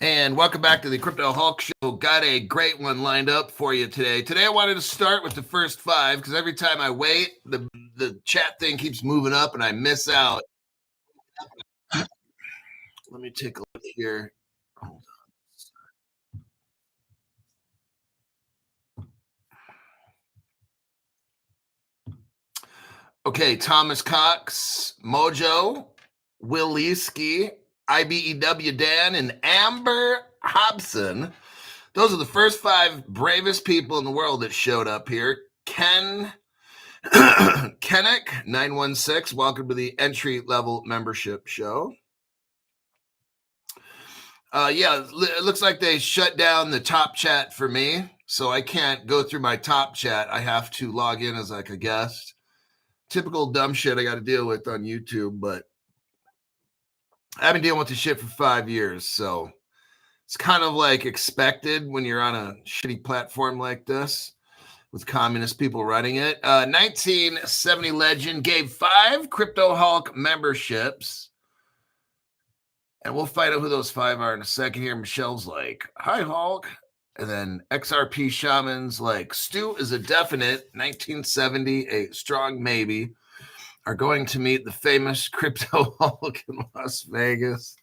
And welcome back to the Crypto Hulk Show. Got a great one lined up for you today. Today I wanted to start with the first five because every time I wait, the chat thing keeps moving up and I miss out. Let me take a look here. Hold on. Okay, Thomas Cox, Mojo, Will Leesky, IBEW Dan, and Amber Hobson. Those are the first five bravest people in the world that showed up here. Kennick 916, welcome to the entry level membership show. Yeah, it looks like they shut down the top chat for me, so I can't go through my top chat. I have to log in as like a guest. Typical dumb shit I got to deal with on YouTube, but I've been dealing with this shit for 5 years, so it's kind of like expected when you're on a shitty platform like this with communist people running it. 1970 legend gave 5 Crypto Hulk memberships. And we'll find out who those 5 are in a second here. Michelle's like, hi, Hulk. And then XRP Shamans like, Stu is a definite 1970, a strong maybe, are going to meet the famous Crypto Hulk in Las Vegas.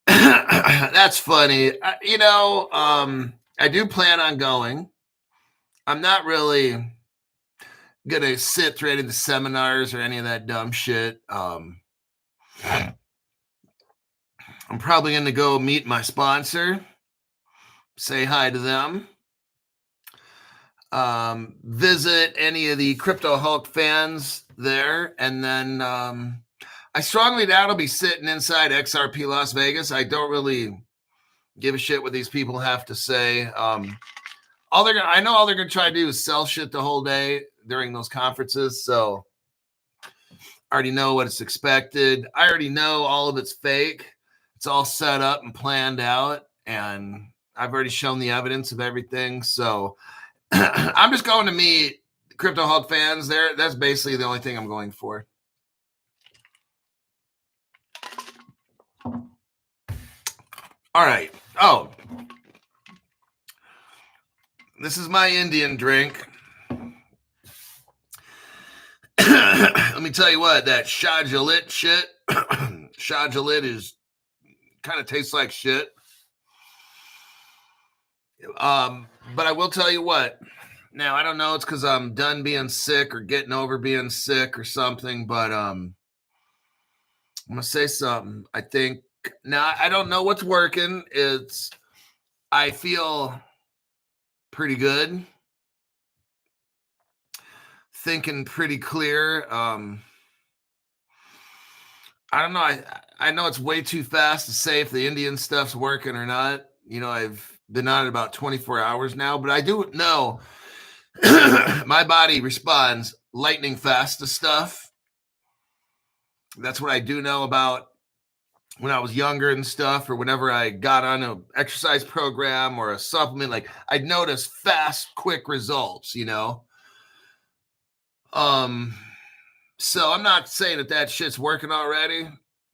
That's funny. I do plan on going. I'm not really going to sit through any of the seminars or any of that dumb shit. I'm probably going to go meet my sponsor, say hi to them, visit any of the Crypto Hulk fans there, and then I strongly doubt I'll be sitting inside XRP Las Vegas. I don't really give a shit what these people have to say. I know all they're gonna try to do is sell shit the whole day during those conferences, so I already know what it's expected. I already know all of it's fake. It's all set up and planned out, and I've already shown the evidence of everything. So I'm just going to meet Crypto Hulk fans there. That's basically the only thing I'm going for. All right. Oh, this is my Indian drink. Let me tell you what, that Shajalit shit, Shajalit is kind of tastes like shit. But I will tell you what. Now, I don't know, it's because I'm done being sick or getting over being sick or something, but I'm going to say something. I think, now, I don't know what's working. I feel pretty good. Thinking pretty clear. I don't know. I know it's way too fast to say if the Indian stuff's working or not. You know, I've been on it about 24 hours now, but I do know my body responds lightning fast to stuff. That's what I do know about when I was younger and stuff, or whenever I got on an exercise program or a supplement, like I'd notice fast, quick results, you know? So I'm not saying that shit's working already,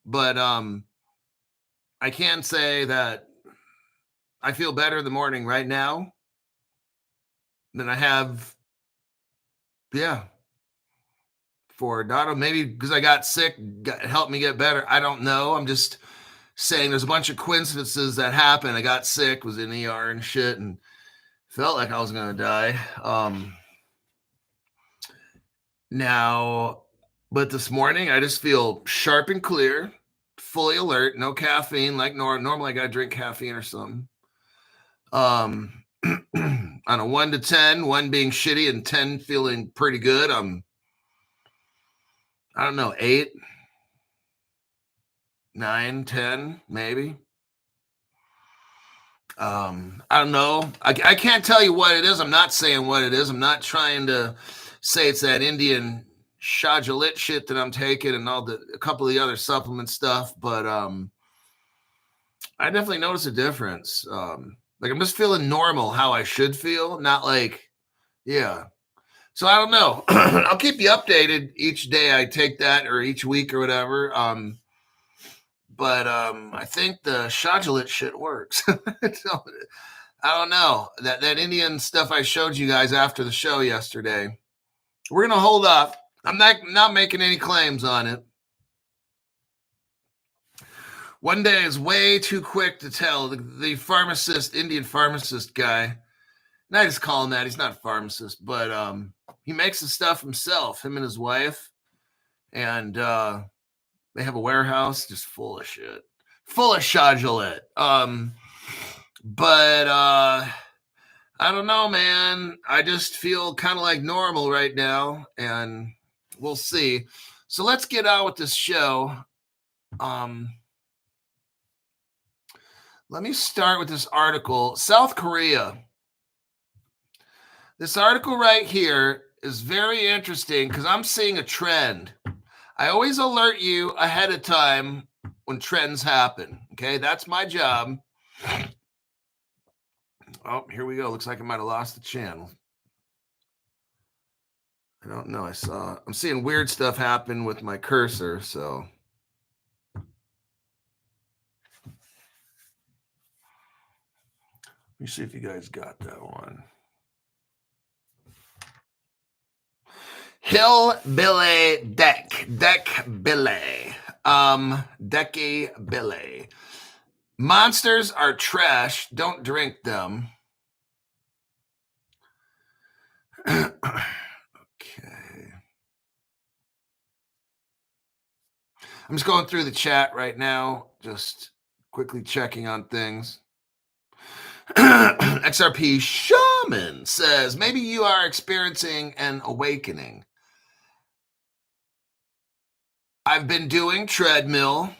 but I can say that I feel better in the morning right now than I have, for Dono. Maybe because I got sick, helped me get better. I don't know. I'm just saying there's a bunch of coincidences that happened. I got sick, was in ER and shit, and felt like I was going to die. But this morning, I just feel sharp and clear, fully alert, no caffeine. Like normally I got to drink caffeine or something. On a 1 to 10, 1 being shitty and 10 feeling pretty good. I don't know, 8, 9, 10, maybe. I don't know. I can't tell you what it is. I'm not saying what it is. I'm not trying to say it's that Indian Shajalit shit that I'm taking and a couple of the other supplement stuff, but I definitely notice a difference. Like I'm just feeling normal how I should feel, not like, yeah. So I don't know. I'll keep you updated each day I take that or each week or whatever. but I think the Shadulet shit works. So, I don't know. That Indian stuff I showed you guys after the show yesterday, we're going to hold up. I'm not making any claims on it. One day is way too quick to tell. The pharmacist, Indian pharmacist guy, and I just call him that. He's not a pharmacist, but he makes the stuff himself, him and his wife. And they have a warehouse just full of shit. Full of Shadulet. But I don't know, man. I just feel kind of like normal right now, and we'll see. So let's get on with this show. Let me start with this article. South Korea. This article right here is very interesting because I'm seeing a trend. I always alert you ahead of time when trends happen. Okay, that's my job. Oh, here we go. Looks like I might have lost the channel. I don't know. I'm seeing weird stuff happen with my cursor, so. Let me see if you guys got that one. Hillbilly Deck Billy. Decky Billy. Monsters are trash. Don't drink them. Okay. I'm just going through the chat right now, just quickly checking on things. XRP Shaman says, maybe you are experiencing an awakening. I've been doing treadmill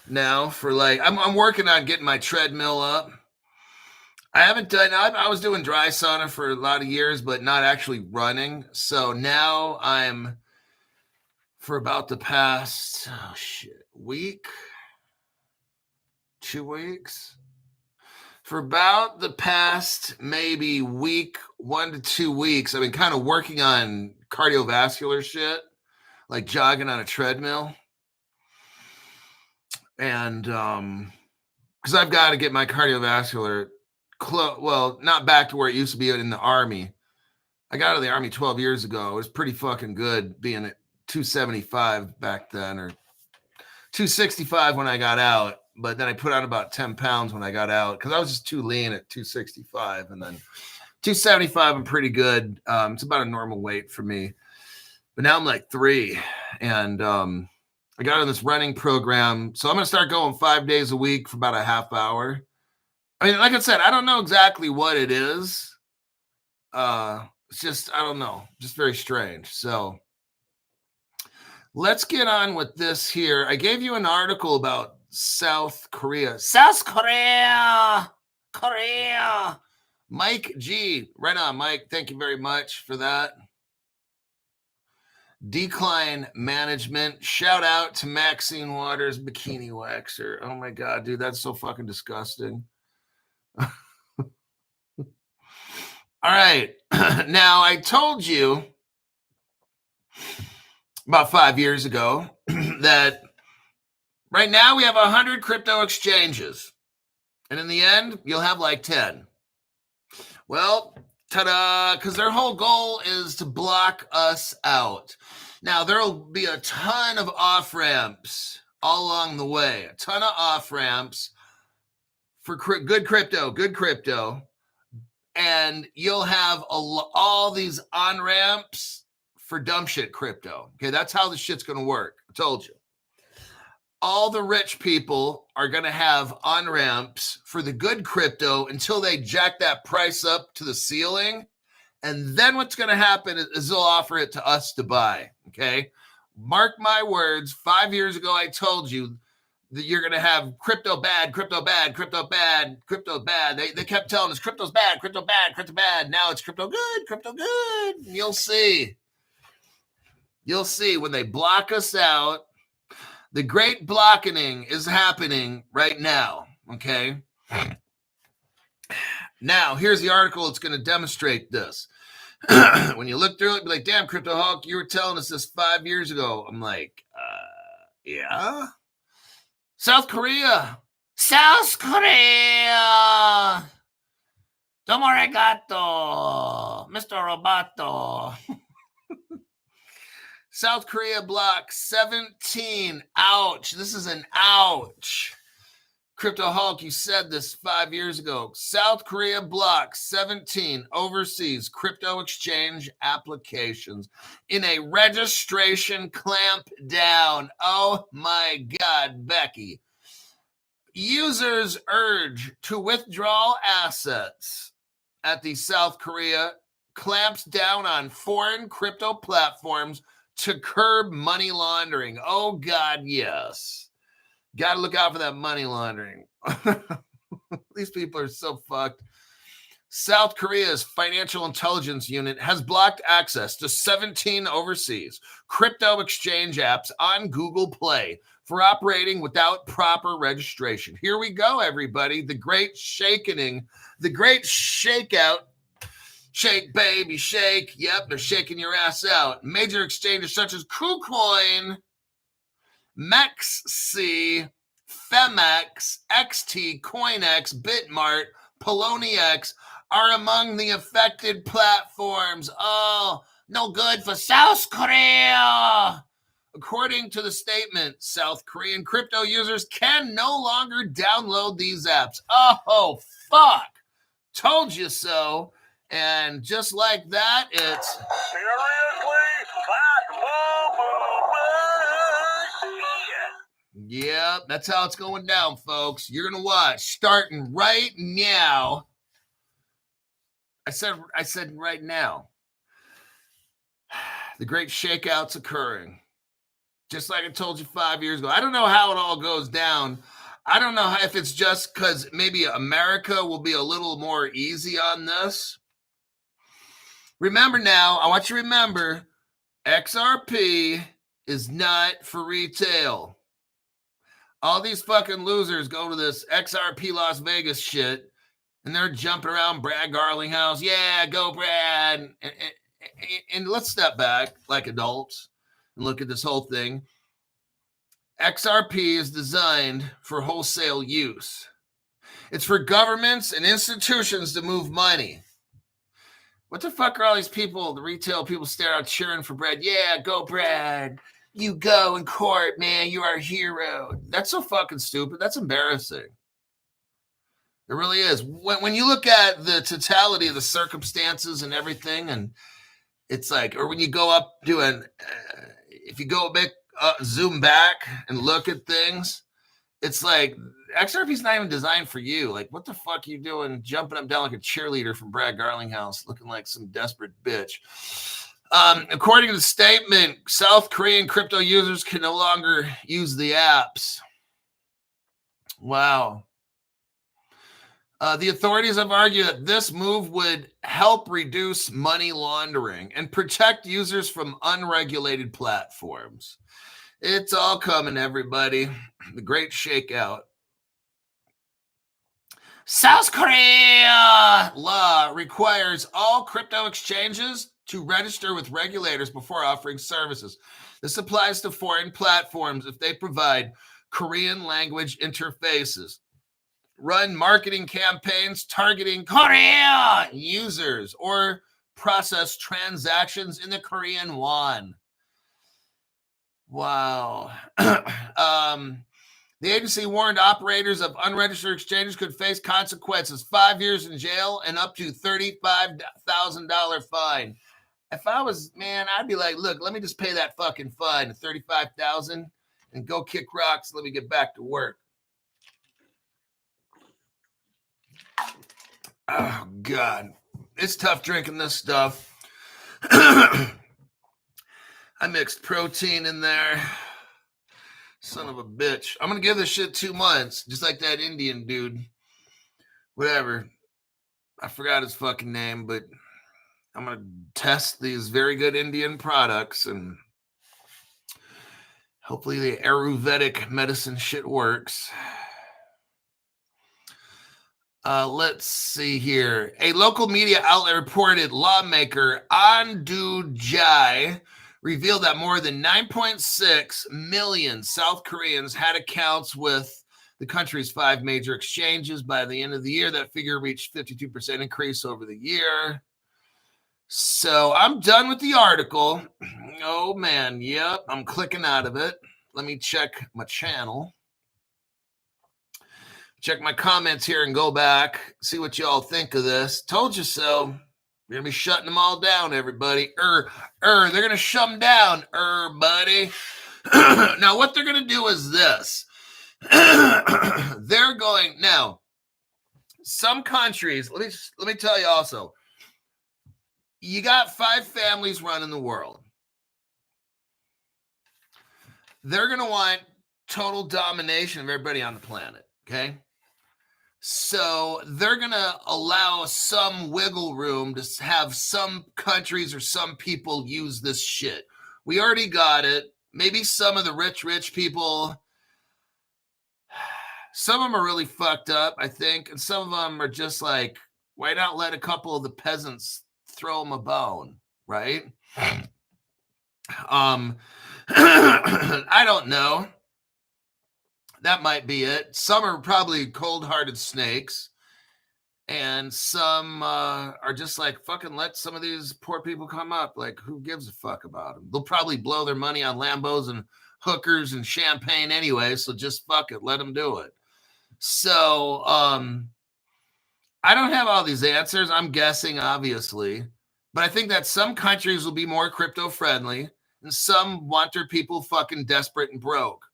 now for I'm working on getting my treadmill up. I haven't done, I was doing dry sauna for a lot of years, but not actually running. So now I'm, for about the past, week, 2 weeks, for about the past maybe week, 1 to 2 weeks, I've been kind of working on cardiovascular shit, like jogging on a treadmill. And because I've got to get my cardiovascular not back to where it used to be in the Army. I got out of the Army 12 years ago. It was pretty fucking good being at 275 back then, or 265 when I got out. But then I put on about 10 pounds when I got out because I was just too lean at 265. And then 275, I'm pretty good. It's about a normal weight for me. But now I'm like 3. And I got on this running program. So I'm going to start going 5 days a week for about a half hour. I mean, like I said, I don't know exactly what it is. It's just, I don't know, just very strange. So let's get on with this here. I gave you an article about South Korea. Korea. Mike G. Right on, Mike. Thank you very much for that. Decline management. Shout out to Maxine Waters, bikini waxer. Oh my God, dude, that's so fucking disgusting. All right. Now, I told you about 5 years ago that right now we have 100 crypto exchanges. And in the end, you'll have like 10. Well, ta-da, because their whole goal is to block us out. Now, there will be a ton of off-ramps all along the way. A ton of off-ramps for good crypto. And you'll have all these on-ramps for dumb shit crypto. Okay, that's how this shit's going to work. I told you. All the rich people are going to have on-ramps for the good crypto until they jack that price up to the ceiling. And then what's going to happen is they'll offer it to us to buy. Okay, mark my words. 5 years ago, I told you that you're going to have crypto bad. They kept telling us crypto's bad, crypto bad. Now it's crypto good. You'll see when they block us out. The great blocking is happening right now. Okay. Now, here's the article. It's going to demonstrate this. When you look through it, be like, damn, Crypto Hulk, you were telling us this 5 years ago. I'm like, yeah. South Korea. South Korea. Domo arigato, Mr. Roboto. South Korea block 17. Ouch. This is an ouch. Crypto Hulk, you said this 5 years ago. South Korea blocks 17 overseas crypto exchange applications in a registration clamp down. Oh my God, Becky. Users urge to withdraw assets at the South Korea clamps down on foreign crypto platforms to curb money laundering. Oh God, yes. Got to look out for that money laundering. These people are so fucked. South Korea's Financial Intelligence Unit has blocked access to 17 overseas crypto exchange apps on Google Play for operating without proper registration. Here we go, everybody. The great shakening, the great shakeout. Shake, baby, shake. Yep, they're shaking your ass out. Major exchanges such as KuCoin, MEXC, Femex, XT, CoinX, Bitmart, Poloniex are among the affected platforms. Oh, no good for South Korea. According to the statement, South Korean crypto users can no longer download these apps. Oh, fuck. Told you so. And just like that, it's... Seriously? Yep, that's how it's going down, folks. You're going to watch starting right now. I said right now. The great shakeout's occurring. Just like I told you 5 years ago. I don't know how it all goes down. I don't know if it's just because maybe America will be a little more easy on this. Remember now, I want you to remember, XRP is not for retail. All these fucking losers go to this XRP Las Vegas shit, and they're jumping around Brad Garlinghouse. Yeah, go Brad. And let's step back like adults and look at this whole thing. XRP is designed for wholesale use. It's for governments and institutions to move money. What the fuck are all these people, the retail people, stare out cheering for Brad? Yeah, go Brad. You go in court, man. You are a hero. That's so fucking stupid. That's embarrassing. It really is. When you look at the totality of the circumstances and everything, and it's like, or when you go up doing, if you go back, zoom back and look at things, it's like XRP is not even designed for you. Like, what the fuck are you doing jumping up down like a cheerleader from Brad Garlinghouse, looking like some desperate bitch? According to the statement, South Korean crypto users can no longer use the apps. Wow. The authorities have argued that this move would help reduce money laundering and protect users from unregulated platforms. It's all coming, everybody. The great shakeout. South Korea law requires all crypto exchanges to register with regulators before offering services. This applies to foreign platforms if they provide Korean language interfaces, run marketing campaigns targeting Korea users, or process transactions in the Korean won. Wow. The agency warned operators of unregistered exchanges could face consequences, 5 years in jail and up to $35,000 fine. If I was, man, I'd be like, look, let me just pay that fucking fine, $35,000, and go kick rocks. Let me get back to work. Oh, God. It's tough drinking this stuff. I mixed protein in there. Son of a bitch. I'm going to give this shit 2 months, just like that Indian dude. Whatever. I forgot his fucking name, but I'm going to test these very good Indian products, and hopefully the Ayurvedic medicine shit works. Let's see here. A local media outlet reported lawmaker Andu Jai revealed that more than 9.6 million South Koreans had accounts with the country's 5 major exchanges. By the end of the year, that figure reached 52% increase over the year. So I'm done with the article. Oh, man. Yep. I'm clicking out of it. Let me check my channel. Check my comments here and go back. See what y'all think of this. Told you so. We're going to be shutting them all down, everybody. They're going to shut them down, buddy. Now, what they're going to do is this. They're going, now, some countries, let me tell you also, you got 5 families running the world. They're going to want total domination of everybody on the planet, okay? So they're going to allow some wiggle room to have some countries or some people use this shit. We already got it. Maybe some of the rich people, some of them are really fucked up, I think. And some of them are just like, why not let a couple of the peasants throw them a bone, right? I don't know. That might be it. Some are probably cold-hearted snakes. And some are just like, fucking let some of these poor people come up. Like, who gives a fuck about them? They'll probably blow their money on Lambos and hookers and champagne anyway. So just fuck it. Let them do it. So I don't have all these answers. I'm guessing, obviously. But I think that some countries will be more crypto-friendly. And some want their people fucking desperate and broke.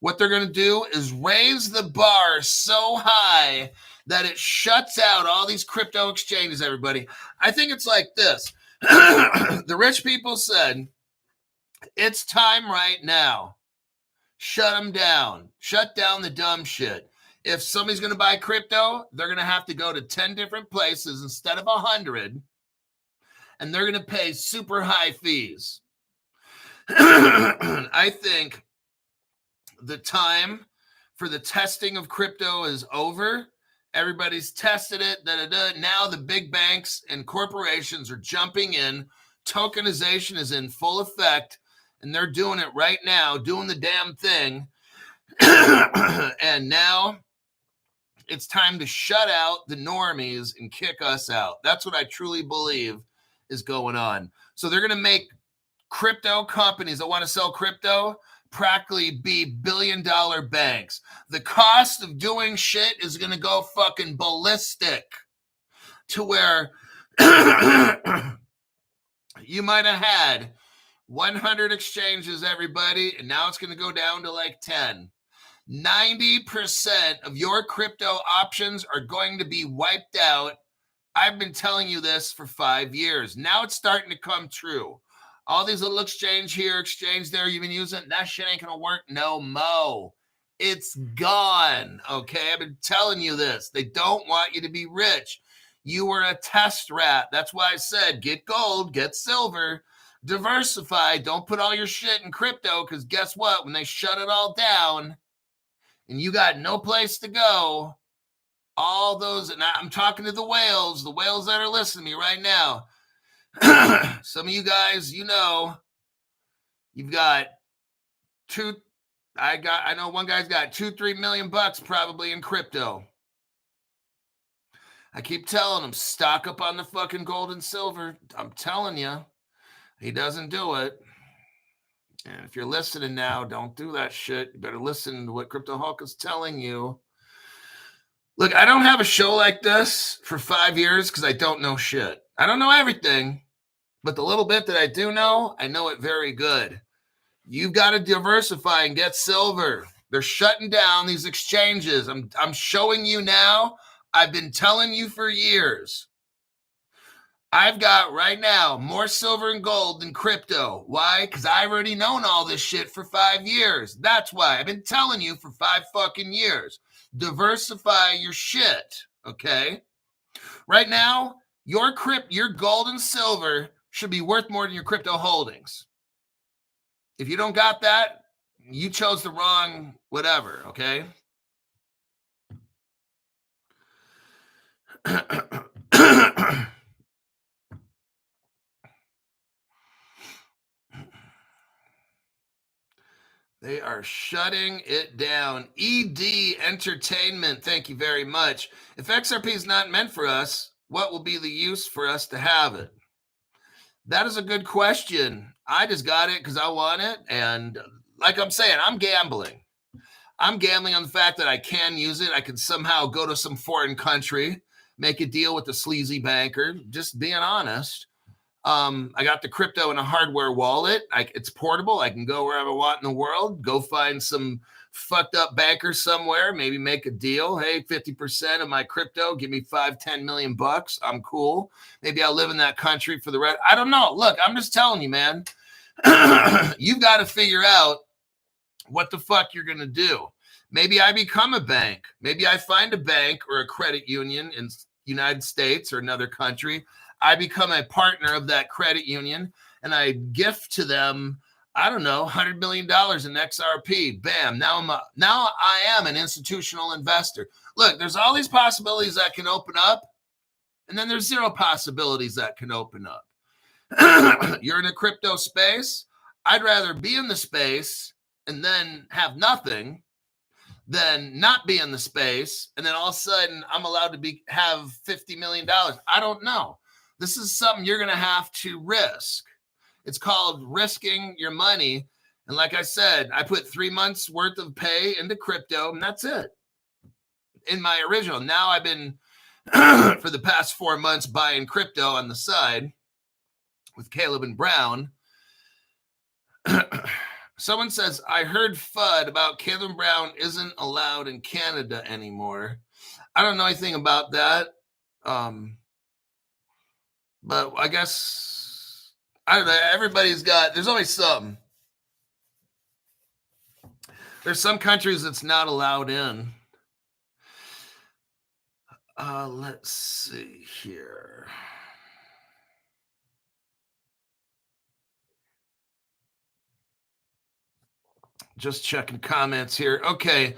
What they're going to do is raise the bar so high that it shuts out all these crypto exchanges, everybody. I think it's like this. The rich people said, it's time right now. Shut them down. Shut down the dumb shit. If somebody's going to buy crypto, they're going to have to go to 10 different places instead of 100. And they're going to pay super high fees. I think the time for the testing of crypto is over. Everybody's tested it. Now the big banks and corporations are jumping in. Tokenization is in full effect, and they're doing it right now, doing the damn thing. And now it's time to shut out the normies and kick us out. That's what I truly believe is going on. So they're going to make crypto companies that want to sell crypto practically be billion-dollar banks. The cost of doing shit is going to go fucking ballistic to where you might have had 100 exchanges, everybody, and now it's going to go down to like 10. 90% of your crypto options are going to be wiped out. I've been telling you this for 5 years. Now it's starting to come true. All these little exchange here, exchange there, you've been using, that shit ain't going to work no mo. It's gone, okay? I've been telling you this. They don't want you to be rich. You were a test rat. That's why I said get gold, get silver, diversify. Don't put all your shit in crypto because guess what? When they shut it all down and you got no place to go, all those, and I'm talking to the whales that are listening to me right now. Some of you guys, you know, you've got I know one guy's got $2-3 million probably in crypto. I keep telling him, stock up on the fucking gold and silver. I'm telling you, he doesn't do it. And if you're listening now, don't do that shit. You better listen to what Crypto Hulk is telling you. Look, I don't have a show like this for 5 years because I don't know shit. I don't know everything, but the little bit that I do know, I know it very good. You've got to diversify and get silver. They're shutting down these exchanges. I'm showing you now. I've been telling you for years. I've got right now more silver and gold than crypto. Why? Because I've already known all this shit for 5 years. That's why I've been telling you for 5 fucking years. Diversify your shit, okay? Right now, your gold and silver should be worth more than your crypto holdings. If you don't got that, you chose the wrong whatever, okay? They are shutting it down. ED Entertainment, thank you very much. If XRP is not meant for us, what will be the use for us to have it? That is a good question. I just got it because I want it. And like I'm saying, I'm gambling. I'm gambling on the fact that I can use it. I can somehow go to some foreign country, make a deal with a sleazy banker, just being honest. I got the crypto in a hardware wallet. It's portable. I can go wherever I want in the world, go find some fucked up banker somewhere, maybe make a deal. Hey, 50% of my crypto, give me 5-10 million bucks. I'm cool. Maybe I'll live in that country for the rest. I don't know. Look, I'm just telling you, man. You've got to figure out what the fuck you're going to do. Maybe I become a bank. Maybe I find a bank or a credit union in the United States or another country. I become a partner of that credit union and I gift to them, I don't know, $100 million in XRP. Bam. Now I am an institutional investor. Look, there's all these possibilities that can open up, and then there's zero possibilities that can open up. You're in a crypto space. I'd rather be in the space and then have nothing than not be in the space and then all of a sudden I'm allowed to have $50 million. I don't know. This is something you're going to have to risk. It's called risking your money. And like I said, I put 3 months worth of pay into crypto and that's it. In my original. Now I've been for the past 4 months buying crypto on the side with Caleb and Brown. Someone says, I heard FUD about Caleb Brown isn't allowed in Canada anymore. I don't know anything about that. But I guess, I don't know, there's always something. There's some countries that's not allowed in. Let's see here. Just checking comments here. Okay.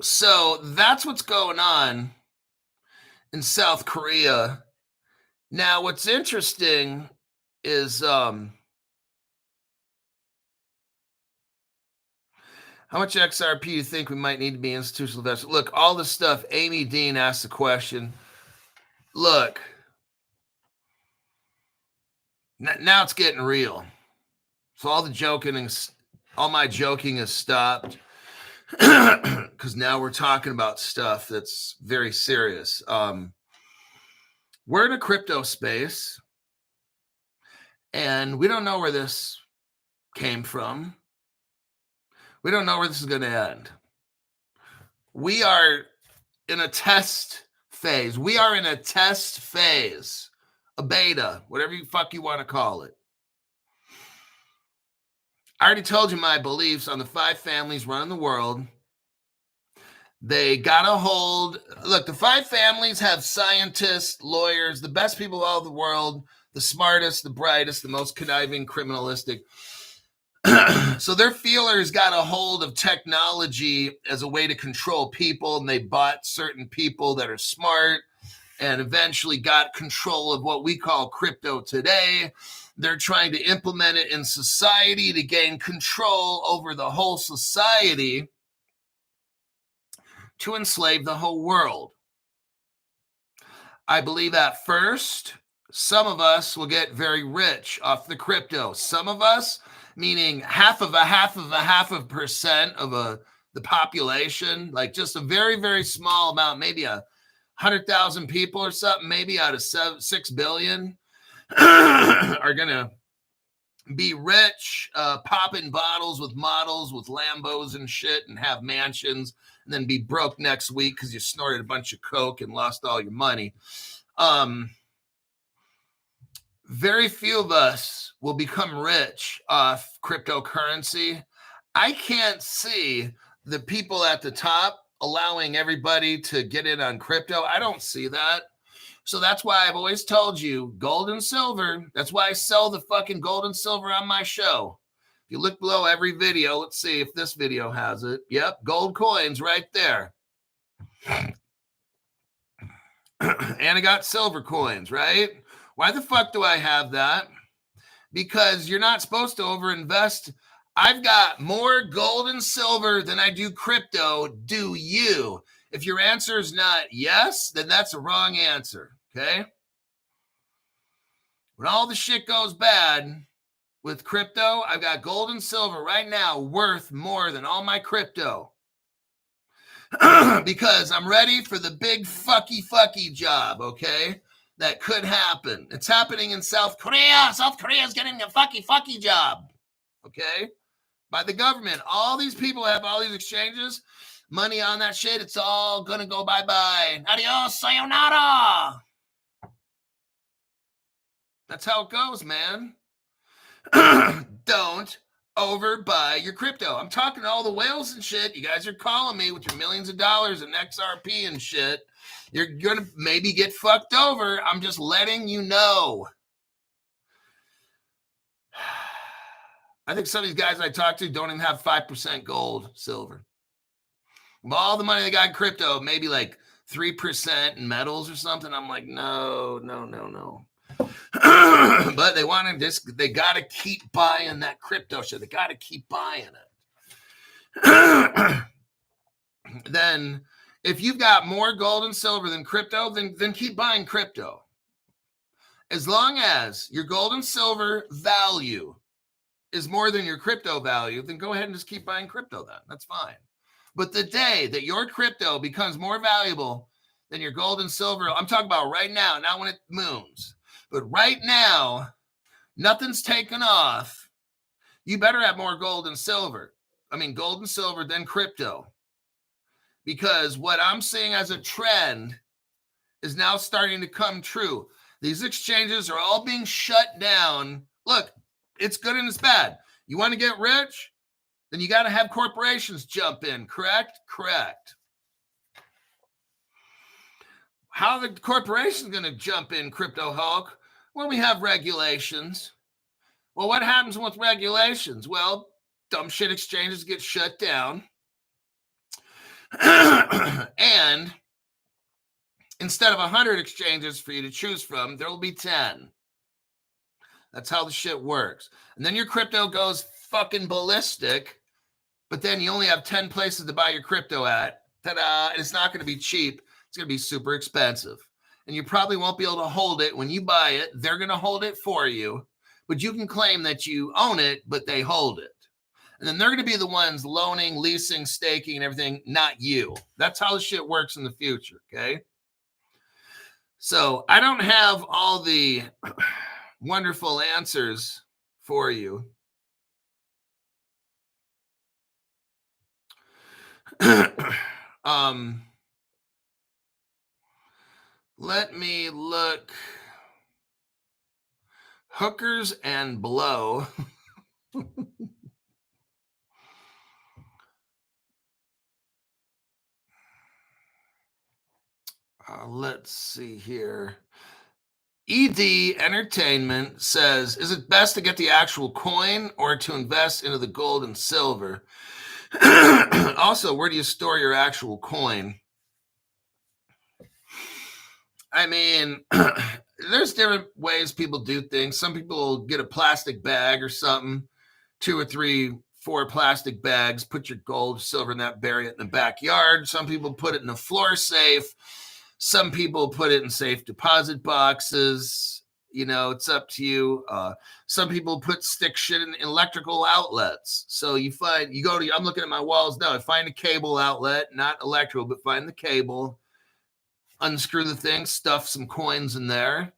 So that's what's going on in South Korea. Now, what's interesting is how much XRP you think we might need to be institutional investors? Look, all this stuff, Amy Dean asked the question. Look, now it's getting real. So all my joking has stopped because now we're talking about stuff that's very serious. We're in a crypto space and we don't know where this came from. We don't know where this is going to end. We are in a test phase. We are in a test phase, a beta, whatever you fuck you want to call it. I already told you my beliefs on the 5 families running the world. They got a hold. Look, the 5 families have scientists, lawyers, the best people of all the world, the smartest, the brightest, the most conniving, criminalistic. So their feelers got a hold of technology as a way to control people, and they bought certain people that are smart and eventually got control of what we call crypto today. They're trying to implement it in society to gain control over the whole society to enslave the whole world. I believe at first, some of us will get very rich off the crypto. Some of us, meaning half of a percent of the population, like just a very, very small amount, maybe 100,000 people or something, maybe out of 6 billion, are going to be rich, popping bottles with models with Lambos and shit and have mansions, and then be broke next week because you snorted a bunch of coke and lost all your money. Very few of us will become rich off cryptocurrency. I can't see the people at the top allowing everybody to get in on crypto. I don't see that. So that's why I've always told you gold and silver. That's why I sell the fucking gold and silver on my show. If you look below every video, let's see if this video has it. Yep, gold coins right there. And I got silver coins, right? Why the fuck do I have that? Because you're not supposed to overinvest. I've got more gold and silver than I do crypto. Do you? If your answer is not yes, then that's a wrong answer, okay? When all the shit goes bad with crypto, I've got gold and silver right now worth more than all my crypto. Because I'm ready for the big fucky job, okay? That could happen. It's happening in South Korea. South Korea is getting a fucky job, okay? By the government. All these people have all these exchanges, money on that shit. It's all going to go bye-bye. Adios, sayonara. That's how it goes, man. Don't overbuy your crypto. I'm talking to all the whales and shit. You guys are calling me with your millions of dollars in XRP and shit. You're going to maybe get fucked over. I'm just letting you know. I think some of these guys I talk to don't even have 5% gold, silver. All the money they got in crypto, maybe like 3% in metals or something. I'm like, no. But they want to just, they got to keep buying that crypto shit. They got to keep buying it. Then if you've got more gold and silver than crypto, then keep buying crypto. As long as your gold and silver value is more than your crypto value, then go ahead and just keep buying crypto then. That's fine. But the day that your crypto becomes more valuable than your gold and silver, I'm talking about right now, not when it moons, but right now, nothing's taken off. You better have more gold and silver. I mean, gold and silver than crypto. Because what I'm seeing as a trend is now starting to come true. These exchanges are all being shut down. Look, it's good and it's bad. You want to get rich? Then you got to have corporations jump in, correct? Correct. How are the corporations going to jump in, Crypto Hulk? Well, we have regulations. Well, what happens with regulations? Well, dumb shit exchanges get shut down. And instead of 100 exchanges for you to choose from, there will be 10. That's how the shit works. And then your crypto goes fucking ballistic, but then you only have 10 places to buy your crypto at. Ta-da! And it's not going to be cheap. It's going to be super expensive. And you probably won't be able to hold it. When you buy it, they're going to hold it for you. But you can claim that you own it, but they hold it. And then they're going to be the ones loaning, leasing, staking, and everything, not you. That's how the shit works in the future, okay? So I don't have all the wonderful answers for you. Let me look. Hookers and blow. Let's see here. ED Entertainment says, is it best to get the actual coin or to invest into the gold and silver? Also, where do you store your actual coin? I mean, there's different ways people do things. Some people get a plastic bag or something, 2 or 3, 4 plastic bags, put your gold, silver in that, bury it in the backyard. Some people put it in a floor safe. Some people put it in safe deposit boxes. You know, it's up to you. Some people stick shit in electrical outlets. So you go to, I'm looking at my walls now. I find a cable outlet, not electrical, but find the cable, unscrew the thing, stuff some coins in there.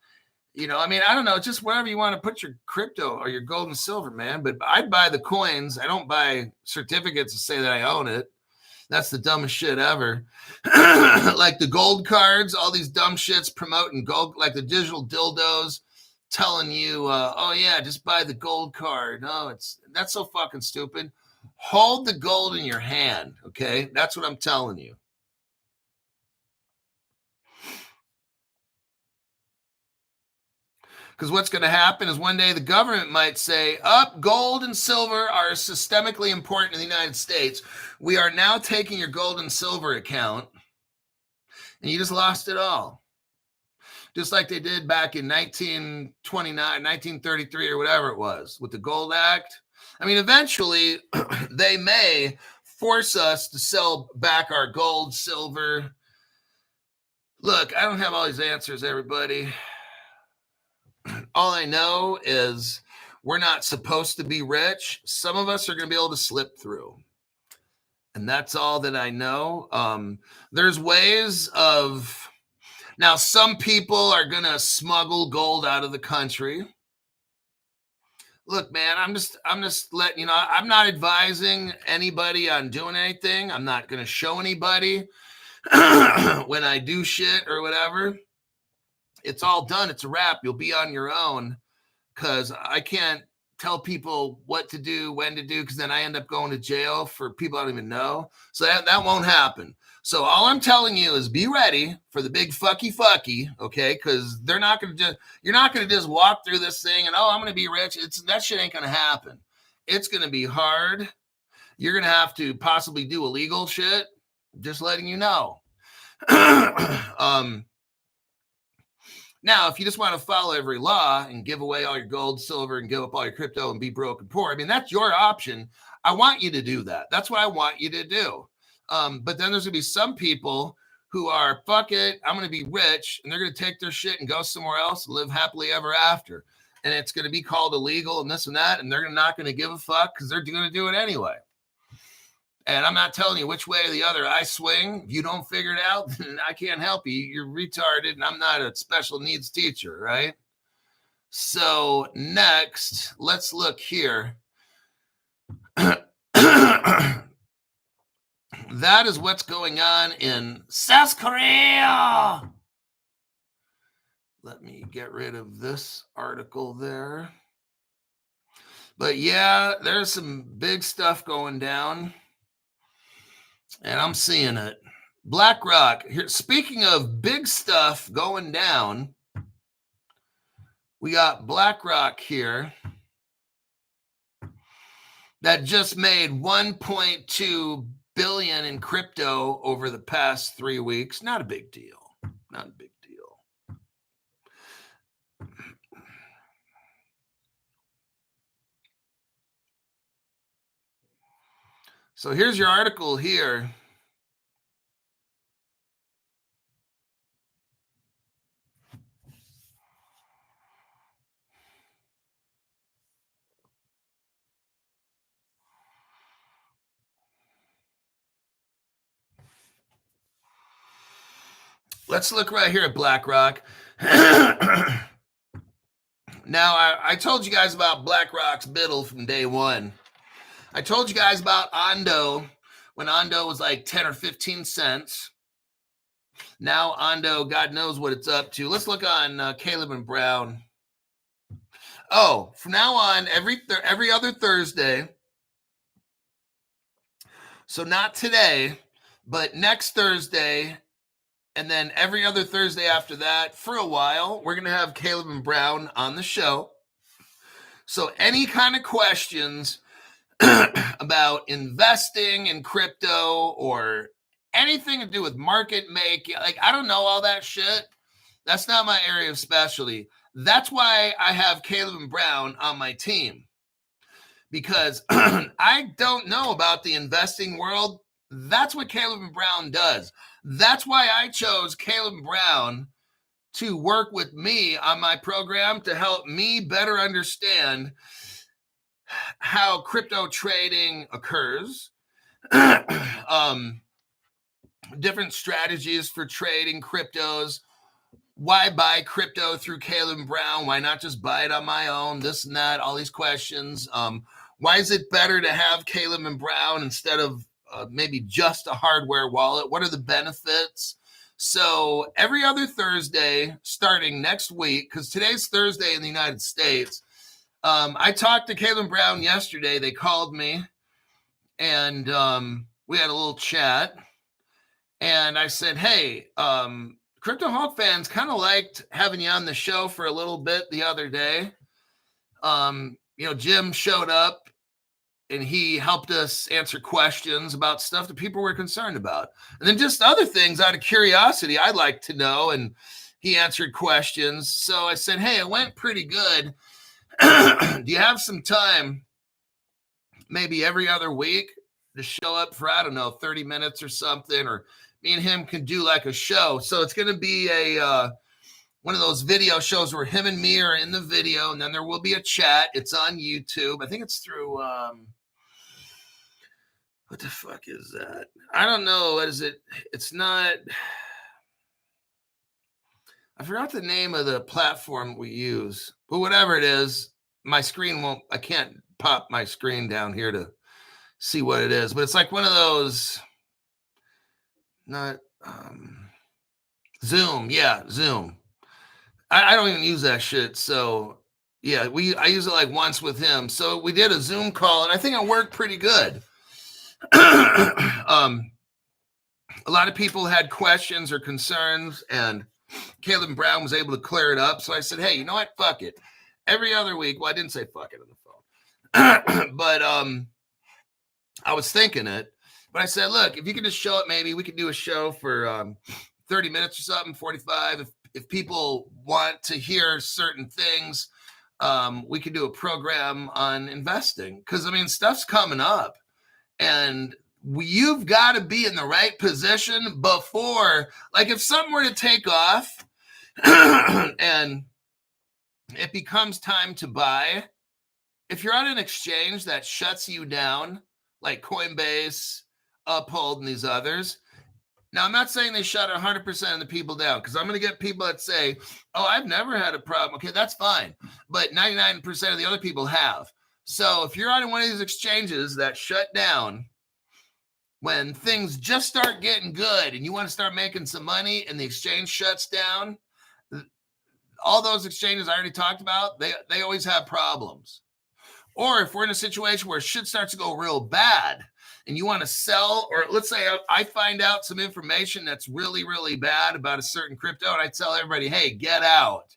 You know, I mean, I don't know, just wherever you want to put your crypto or your gold and silver, man. But I'd buy the coins. I don't buy certificates to say that I own it. That's the dumbest shit ever. Like the gold cards, all these dumb shits promoting gold, like the digital dildos telling you, oh yeah, just buy the gold card. No, that's so fucking stupid. Hold the gold in your hand, okay? That's what I'm telling you. Because what's going to happen is one day the government might say, gold and silver are systemically important in the United States. We are now taking your gold and silver account, and you just lost it all. Just like they did back in 1929, 1933, or whatever it was, with the Gold Act. I mean, eventually they may force us to sell back our gold, silver. Look, I don't have all these answers, everybody. All I know is we're not supposed to be rich. Some of us are going to be able to slip through. And that's all that I know. There's ways of, now some people are going to smuggle gold out of the country. Look, man, I'm just letting you know, I'm not advising anybody on doing anything. I'm not going to show anybody when I do shit or whatever. It's all done. It's a wrap. You'll be on your own, because I can't tell people what to do, when to do, because then I end up going to jail for people I don't even know. So that won't happen. So all I'm telling you is be ready for the big fucky, okay? Because they're not going to just, you're not going to just walk through this thing and, oh, I'm going to be rich. That shit ain't going to happen. It's going to be hard. You're going to have to possibly do illegal shit. Just letting you know. Now, if you just want to follow every law and give away all your gold, silver, and give up all your crypto and be broke and poor, I mean, that's your option. I want you to do that. That's what I want you to do. But then there's going to be some people who are, fuck it, I'm going to be rich, and they're going to take their shit and go somewhere else and live happily ever after. And it's going to be called illegal and this and that, and they're not going to give a fuck because they're going to do it anyway. And I'm not telling you which way or the other I swing. If you don't figure it out, then I can't help you. You're retarded, and I'm not a special needs teacher, right? So next, let's look here. That is what's going on in South Korea. Let me get rid of this article there. But yeah, there's some big stuff going down. And I'm seeing it. BlackRock. Here, speaking of big stuff going down, we got BlackRock here that just made $1.2 billion in crypto over the past 3 weeks. Not a big deal. Not a big deal. So here's your article here. Let's look right here at BlackRock. Now, I told you guys about BlackRock's biddle from day one. I told you guys about Ondo when Ondo was like 10 or 15 cents. Now Ondo, God knows what it's up to. Let's look on Caleb and Brown. Oh, from now on, every other Thursday. So not today, but next Thursday, and then every other Thursday after that, for a while, we're going to have Caleb and Brown on the show. So any kind of questions about investing in crypto or anything to do with market making, like, I don't know all that shit. That's not my area of specialty. That's why I have Caleb and Brown on my team, because I don't know about the investing world. That's what Caleb and Brown does. That's why I chose Caleb and Brown to work with me on my program to help me better understand how crypto trading occurs, different strategies for trading cryptos, why buy crypto through Caleb and Brown, why not just buy it on my own, this and that, all these questions. Why is it better to have Caleb and Brown instead of maybe just a hardware wallet? What are the benefits? So every other Thursday, starting next week, because today's Thursday in the United States, I talked to Caleb and Brown yesterday. They called me, and we had a little chat. And I said, hey, Crypto Hawk fans kind of liked having you on the show for a little bit the other day. Jim showed up, and he helped us answer questions about stuff that people were concerned about. And then just other things out of curiosity I'd like to know. And he answered questions. So I said, hey, it went pretty good. Do you have some time maybe every other week to show up for, I don't know, 30 minutes or something, or me and him can do like a show. So it's going to be a one of those video shows where him and me are in the video, and then there will be a chat. It's on YouTube. I think it's through what the fuck is that? I don't know. What is it? It's not. I forgot the name of the platform we use, but whatever it is, my screen won't. I can't pop my screen down here to see what it is, but it's like one of those. Not Zoom. Yeah, Zoom. I don't even use that shit. So yeah, I use it like once with him. So we did a Zoom call, and I think it worked pretty good. A lot of people had questions or concerns, and Caleb Brown was able to clear it up. So I said, hey, you know what? Fuck it. Every other week. Well, I didn't say fuck it on the phone, but I was thinking it. But I said, look, if you could just show it, maybe we could do a show for 30 minutes or something, 45. If people want to hear certain things, we could do a program on investing. Because, I mean, stuff's coming up. And you've got to be in the right position before, like if something were to take off and it becomes time to buy, if you're on an exchange that shuts you down, like Coinbase, Uphold, and these others. Now, I'm not saying they shut 100% of the people down, because I'm going to get people that say, oh, I've never had a problem. Okay, that's fine. But 99% of the other people have. So if you're on one of these exchanges that shut down when things just start getting good and you want to start making some money and the exchange shuts down, all those exchanges I already talked about, they always have problems. Or if we're in a situation where shit starts to go real bad and you want to sell, or let's say I find out some information that's really, really bad about a certain crypto, and I tell everybody, hey, get out.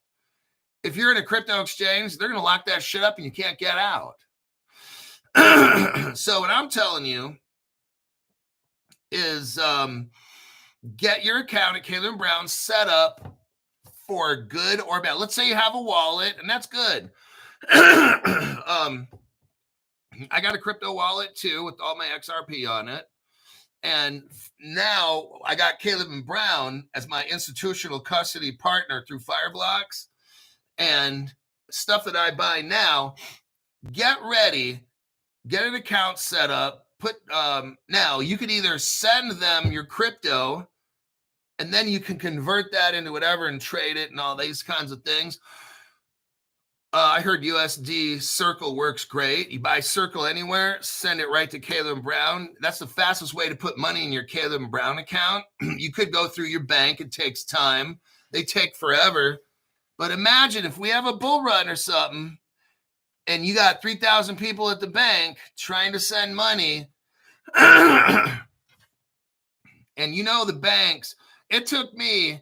If you're in a crypto exchange, they're going to lock that shit up and you can't get out. So what I'm telling you is get your account at Caleb Brown set up for good or bad. Let's say you have a wallet, and that's good. I got a crypto wallet too with all my XRP on it. And now I got Caleb and Brown as my institutional custody partner through Fireblocks and stuff that I buy now. Get ready, get an account set up. Now you could either send them your crypto and then you can convert that into whatever and trade it and all these kinds of things. I heard USD Circle works great. You buy Circle anywhere, send it right to Caleb Brown. That's the fastest way to put money in your Caleb Brown account. You could go through your bank. It takes time. They take forever. But imagine if we have a bull run or something and you got 3,000 people at the bank trying to send money. And you know the banks, it took me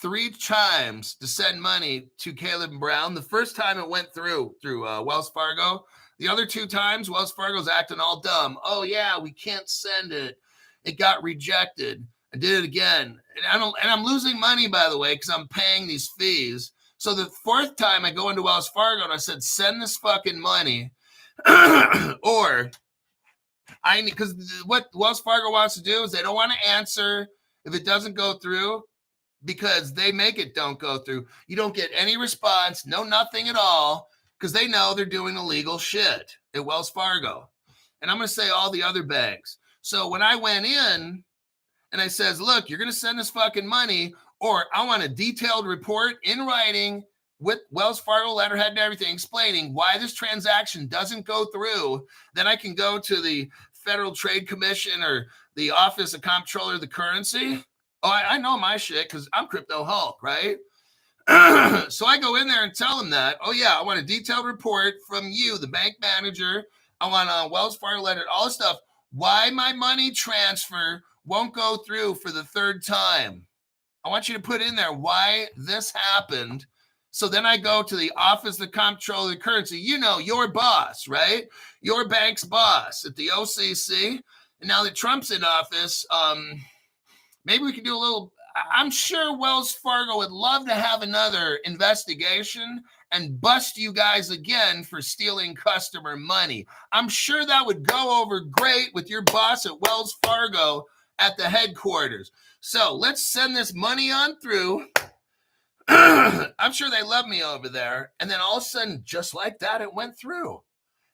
3 times to send money to Caleb Brown. The first time it went through Wells Fargo. The other 2 times, Wells Fargo's acting all dumb. Oh, yeah, we can't send it. It got rejected. I did it again. And I'm losing money, by the way, because I'm paying these fees. So the 4th time I go into Wells Fargo and I said, send this fucking money. Or because what Wells Fargo wants to do is they don't want to answer if it doesn't go through, because they make it don't go through. You don't get any response, no nothing at all, because they know they're doing illegal shit at Wells Fargo. And I'm going to say all the other banks. So when I went in and I says, look, you're going to send this fucking money, or I want a detailed report in writing with Wells Fargo letterhead and everything explaining why this transaction doesn't go through, then I can go to the Federal Trade Commission or the Office of Comptroller of the Currency. Oh, I know my shit because I'm Crypto Hulk, right? So I go in there and tell them that, oh, yeah, I want a detailed report from you, the bank manager. I want a Wells Fargo letter, all this stuff. Why my money transfer won't go through for the 3rd time. I want you to put in there why this happened. So then I go to the Office of the Comptroller of the Currency. You know, your boss, right? Your bank's boss at the OCC. And now that Trump's in office, maybe we could do a little. I'm sure Wells Fargo would love to have another investigation and bust you guys again for stealing customer money. I'm sure that would go over great with your boss at Wells Fargo at the headquarters. So let's send this money on through. I'm sure they love me over there. And then all of a sudden, just like that, it went through.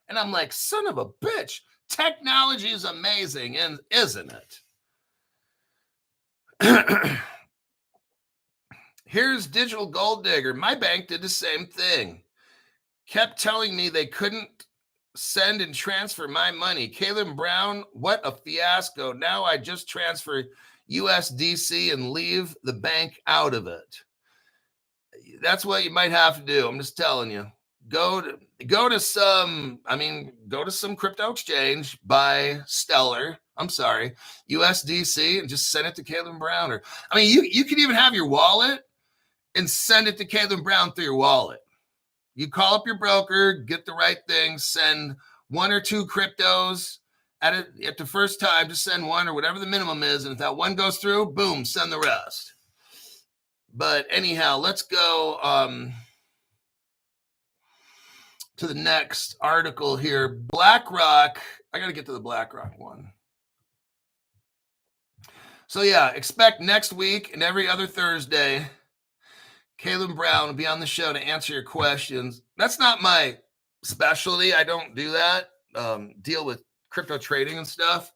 And I'm like, son of a bitch. Technology is amazing, and isn't it? Here's Digital Gold Digger. My bank did the same thing. Kept telling me they couldn't send and transfer my money. Caleb Brown, what a fiasco. Now I just transfer USDC and leave the bank out of it. That's what you might have to do. I'm just telling you. Go to some crypto exchange, buy Stellar, USDC, and just send it to Caleb Brown. Or you could even have your wallet and send it to Caleb Brown through your wallet. You call up your broker, get the right thing, send 1 or 2 cryptos at the first time, just send 1 or whatever the minimum is. And if that one goes through, boom, send the rest. But anyhow, let's go to the next article here. BlackRock. I got to get to the BlackRock one. So yeah, expect next week and every other Thursday, Caleb Brown will be on the show to answer your questions. That's not my specialty. I don't do that. Deal with crypto trading and stuff.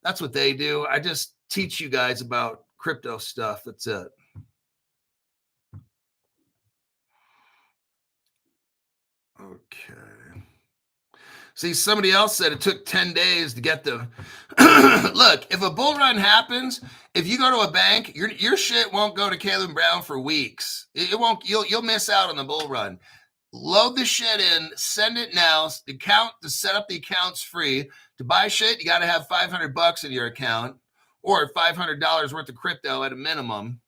That's what they do. I just teach you guys about crypto stuff. That's it. Okay. See, somebody else said it took 10 days to get the look. If a bull run happens, if you go to a bank, your shit won't go to Caleb Brown for weeks. It won't. You'll miss out on the bull run. Load the shit in, send it now. The account to set up the account's free. To buy shit, you got to have $500 in your account or $500 worth of crypto at a minimum.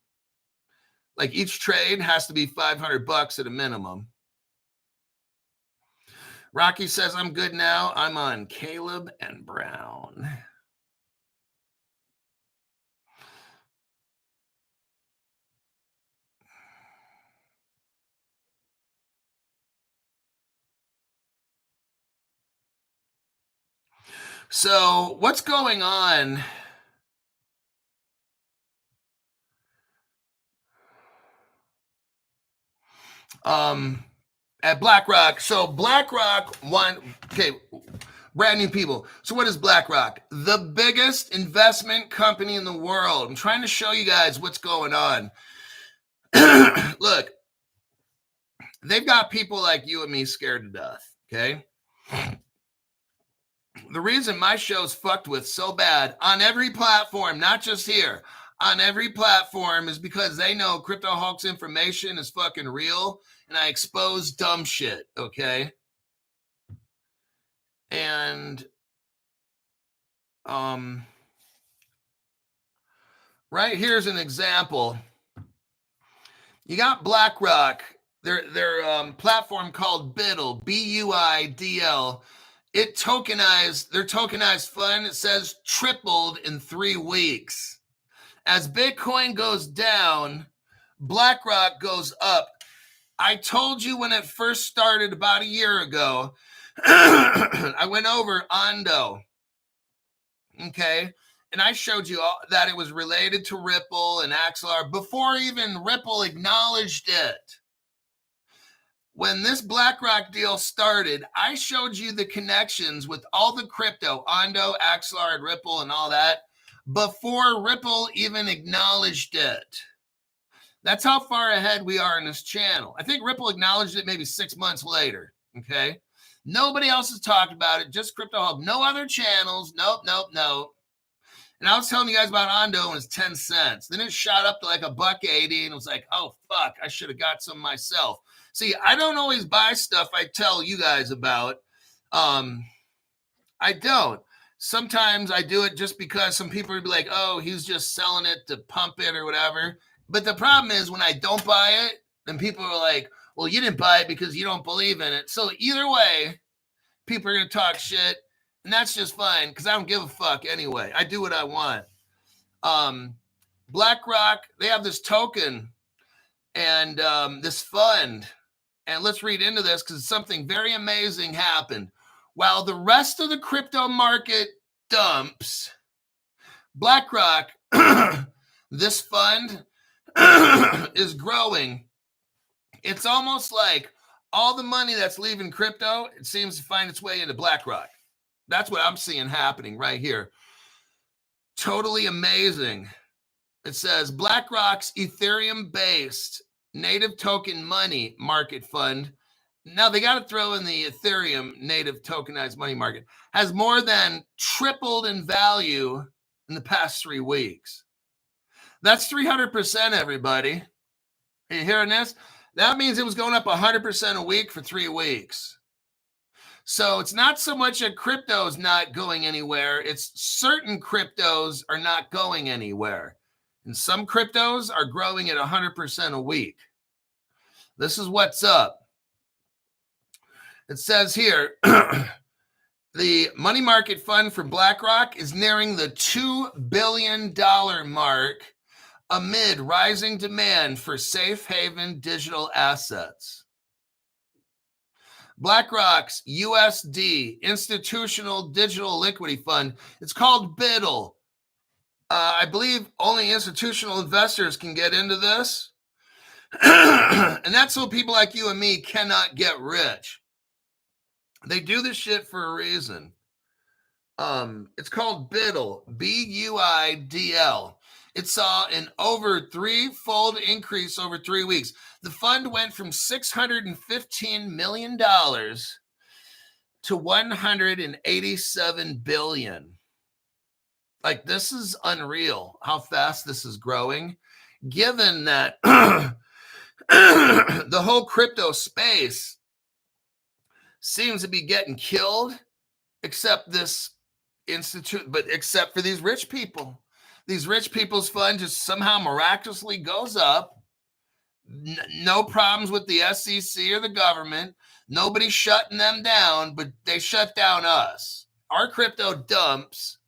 Like each trade has to be $500 at a minimum. Rocky says, I'm good now. I'm on Caleb and Brown. So what's going on? At BlackRock. So BlackRock brand new people. So what is BlackRock? The biggest investment company in the world. I'm trying to show you guys what's going on. Look, they've got people like you and me scared to death, okay? The reason my show's fucked with so bad on every platform, not just here, on every platform is because they know Crypto Hawk's information is fucking real and I expose dumb shit, okay? And right here's an example. You got BlackRock, their platform called BUIDL, BUIDL. Their tokenized fund, it says tripled in 3 weeks. As Bitcoin goes down, BlackRock goes up. I told you when it first started about a year ago, I went over Ondo, okay? And I showed you that it was related to Ripple and Axelar before even Ripple acknowledged it. When this BlackRock deal started, I showed you the connections with all the crypto, Ondo, Axelar, and Ripple and all that, before Ripple even acknowledged it. That's how far ahead we are in this channel. I think Ripple acknowledged it maybe 6 months later, okay? Nobody else has talked about it, just Crypto Hub. No other channels, nope. And I was telling you guys about Ondo and it was 10 cents. Then it shot up to like $1.80 and it was like, oh, fuck, I should have got some myself. See, I don't always buy stuff I tell you guys about. I don't. Sometimes I do it just because some people would be like, oh, he's just selling it to pump it or whatever. But the problem is when I don't buy it, then people are like, well, you didn't buy it because you don't believe in it. So either way, people are going to talk shit. And that's just fine because I don't give a fuck anyway. I do what I want. BlackRock, they have this token and this fund. And let's read into this because something very amazing happened. While the rest of the crypto market dumps, BlackRock, this fund is growing. It's almost like all the money that's leaving crypto, it seems to find its way into BlackRock. That's what I'm seeing happening right here. Totally amazing. It says BlackRock's Ethereum-based native token money market fund. Now they got to throw in the Ethereum native tokenized money market, has more than tripled in value in the past 3 weeks. That's 300%, everybody. Are you hearing this? That means it was going up 100% a week for 3 weeks. So it's not so much that crypto is not going anywhere. It's certain cryptos are not going anywhere. And some cryptos are growing at 100% a week. This is what's up. It says here, the money market fund for BlackRock is nearing the $2 billion mark amid rising demand for safe haven digital assets. BlackRock's USD Institutional Digital Liquidity Fund, it's called BIDL. I believe only institutional investors can get into this. And that's so people like you and me cannot get rich. They do this shit for a reason. It's called BIDL, B-U-I-D-L. It saw an over 3-fold increase over 3 weeks. The fund went from $615 million to $187 billion. Like, this is unreal how fast this is growing, given that the whole crypto space seems to be getting killed, except this institute, but except for these rich people. These rich people's fund just somehow miraculously goes up. No problems with the SEC or the government. Nobody's shutting them down, but they shut down us. Our crypto dumps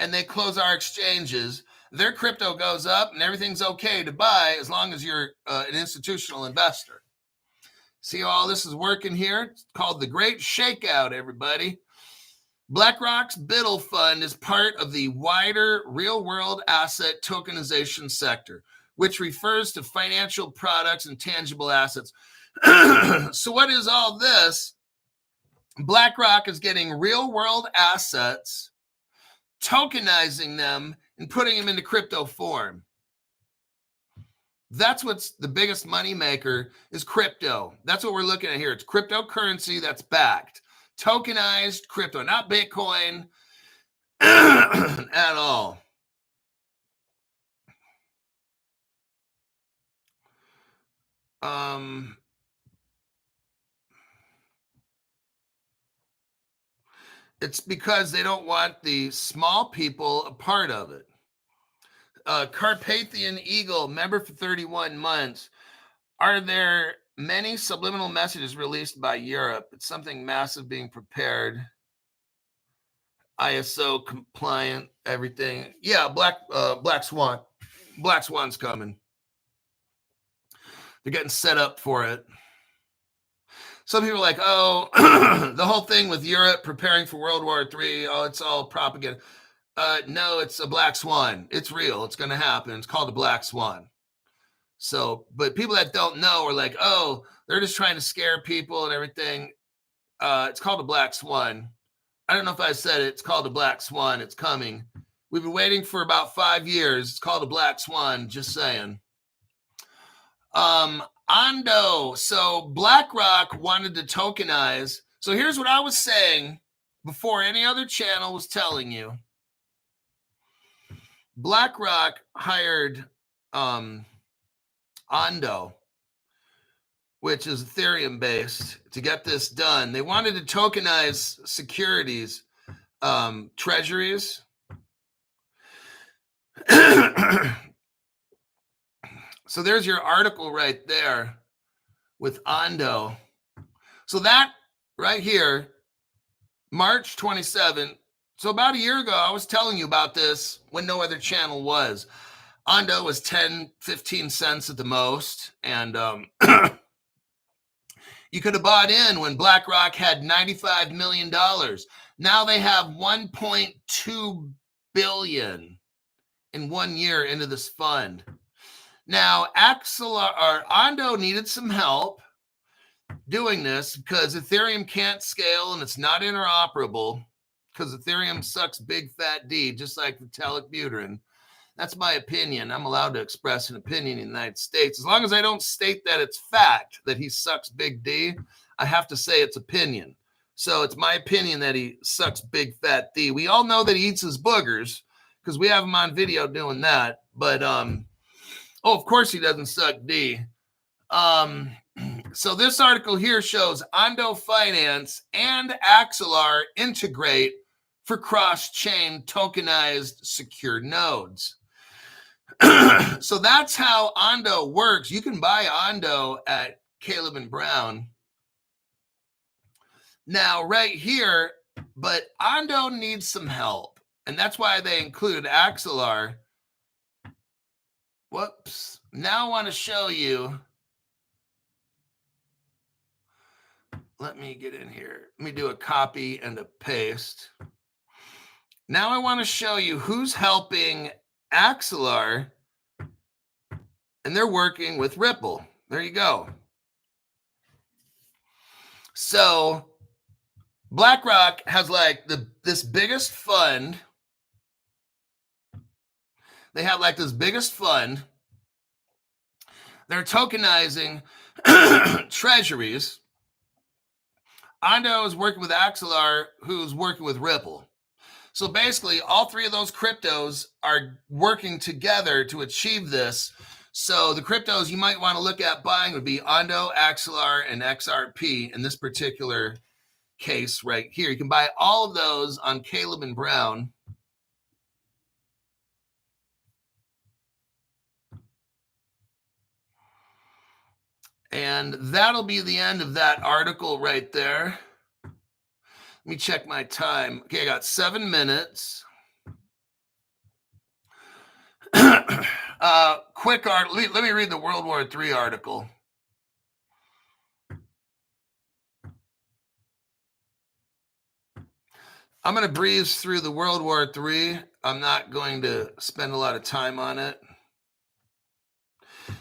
and they close our exchanges. Their crypto goes up and everything's okay to buy as long as you're an institutional investor. See how all this is working here? It's called the Great Shakeout, everybody. BlackRock's BIDL fund is part of the wider real-world asset tokenization sector, which refers to financial products and tangible assets. So what is all this? BlackRock is getting real-world assets, tokenizing them, and putting them into crypto form. That's what's the biggest money maker is crypto. That's what we're looking at here. It's cryptocurrency that's backed. Tokenized crypto, not Bitcoin at all. It's because they don't want the small people a part of it. Carpathian Eagle, member for 31 months. Are there many subliminal messages released by Europe? It's something massive being prepared. ISO compliant, everything. Yeah, Black Swan. Black Swan's coming. They're getting set up for it. Some people are like, oh, the whole thing with Europe preparing for World War III, oh, it's all propaganda. No, it's a Black Swan. It's real. It's going to happen. It's called a Black Swan. So, but people that don't know are like, oh, they're just trying to scare people and everything. It's called a Black Swan. I don't know if I said it. It's called a Black Swan. It's coming. We've been waiting for about 5 years. It's called a Black Swan. Just saying. Ondo. So BlackRock wanted to tokenize. So here's what I was saying before any other channel was telling you. BlackRock hired Ondo, which is Ethereum based, to get this done. They wanted to tokenize securities, treasuries. So there's your article right there with Ondo. So that right here, March 27th. So about a year ago, I was telling you about this when no other channel was. Ondo was 10, 15 cents at the most. And You could have bought in when BlackRock had $95 million. Now they have $1.2 billion in 1 year into this fund. Now, Ondo needed some help doing this because Ethereum can't scale and it's not interoperable because Ethereum sucks big fat D, just like metallic butyrin. That's my opinion. I'm allowed to express an opinion in the United States. As long as I don't state that it's fact that he sucks big D, I have to say it's opinion. So it's my opinion that he sucks big fat D. We all know that he eats his boogers because we have him on video doing that. But, of course he doesn't suck D. So this article here shows Ondo Finance and Axelar integrate for cross-chain tokenized secure nodes. So that's how Ondo works. You can buy Ondo at Caleb and Brown. Now, right here, but Ondo needs some help. And that's why they included Axelar. Whoops. Now I want to show you. Let me get in here. Let me do a copy and a paste. Now I want to show you who's helping Axelar, and they're working with Ripple. There you go. So BlackRock has like this biggest fund. They have like this biggest fund. They're tokenizing treasuries. Ondo is working with Axelar, who's working with Ripple. So basically, all three of those cryptos are working together to achieve this. So the cryptos you might want to look at buying would be Ondo, Axelar, and XRP in this particular case right here. You can buy all of those on Caleb and Brown. And that'll be the end of that article right there. Let me check my time. Okay, I got 7 minutes. Quick art. Let me read the World War III article. I'm going to breeze through the World War III. I'm not going to spend a lot of time on it.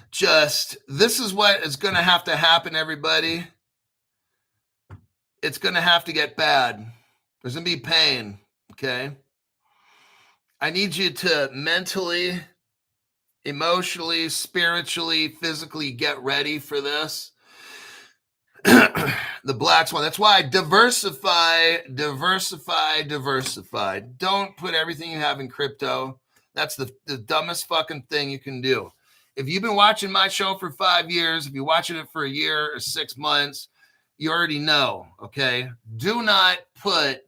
Just, this is what is going to have to happen, everybody. It's going to have to get bad. There's going to be pain, okay? I need you to mentally, emotionally, spiritually, physically get ready for this. The black swan. That's why diversify. Don't put everything you have in crypto. That's the dumbest fucking thing you can do. If you've been watching my show for 5 years, if you're watching it for a year or 6 months, you already know, okay? Do not put,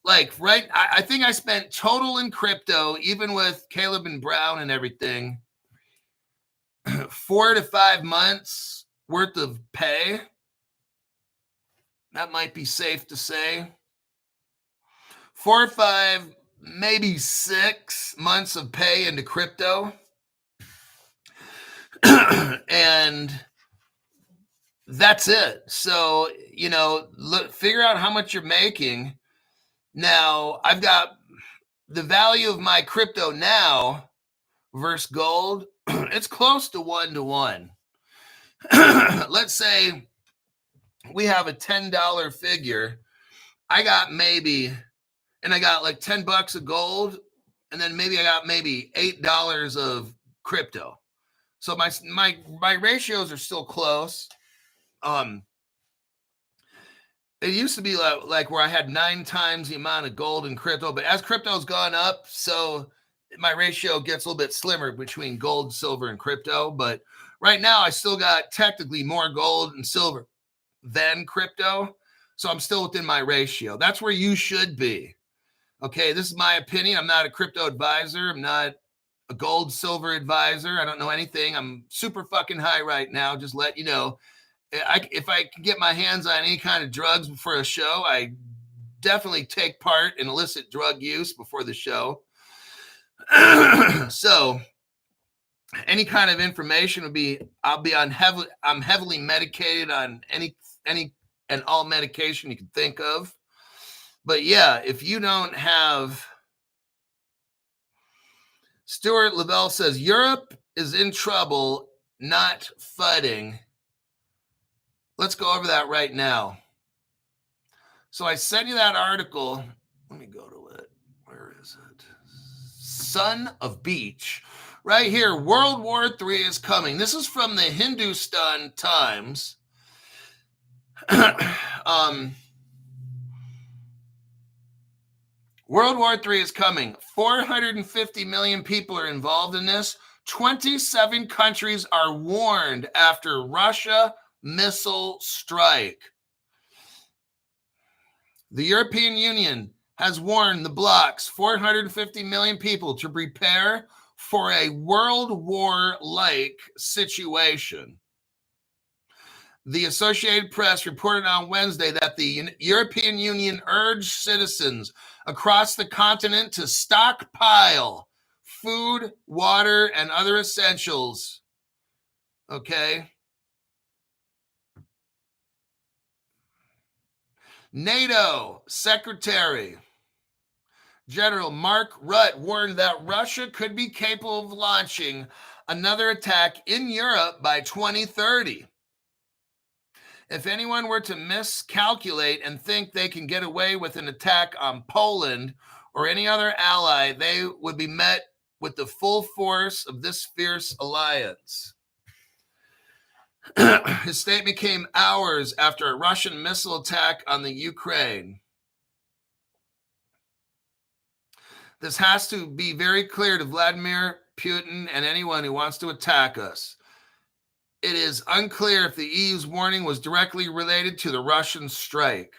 like, right, I think I spent total in crypto, even with Caleb and Brown and everything, 4 to 5 months worth of pay. That might be safe to say. 4 or 5, maybe 6 months of pay into crypto. And that's it. So, you know, figure out how much you're making. Now, I've got the value of my crypto now versus gold. It's close to 1 to 1. Let's say we have a $10 figure. I got like $10 of gold, and then maybe I got maybe $8 of crypto. So my ratios are still close. It used to be like where I had 9 times the amount of gold in crypto, but as crypto's gone up, so my ratio gets a little bit slimmer between gold, silver, and crypto. But right now, I still got technically more gold and silver than crypto. So I'm still within my ratio. That's where you should be. Okay, this is my opinion. I'm not a crypto advisor. I'm not a gold, silver advisor. I don't know anything. I'm super fucking high right now. Just let you know. If I can get my hands on any kind of drugs before a show, I definitely take part in illicit drug use before the show. So any kind of information would be, I'm heavily medicated on any and all medication you can think of. But yeah, if you don't have, Stuart Lavelle says Europe is in trouble, not fudding. Let's go over that right now. So I sent you that article. Let me go to it. Where is it? Son of Beach. Right here, World War III is coming. This is from the Hindustan Times. World War III is coming. 450 million people are involved in this. 27 countries are warned after Russia missile strike. The European Union has warned the bloc's 450 million people to prepare for a World War-like situation. The Associated Press reported on Wednesday that the European Union urged citizens across the continent to stockpile food, water, and other essentials. Okay. NATO Secretary General Mark Rutte warned that Russia could be capable of launching another attack in Europe by 2030. If anyone were to miscalculate and think they can get away with an attack on Poland or any other ally, they would be met with the full force of this fierce alliance. His statement came hours after a Russian missile attack on the Ukraine. This has to be very clear to Vladimir Putin and anyone who wants to attack us. It is unclear if the EU's warning was directly related to the Russian strike.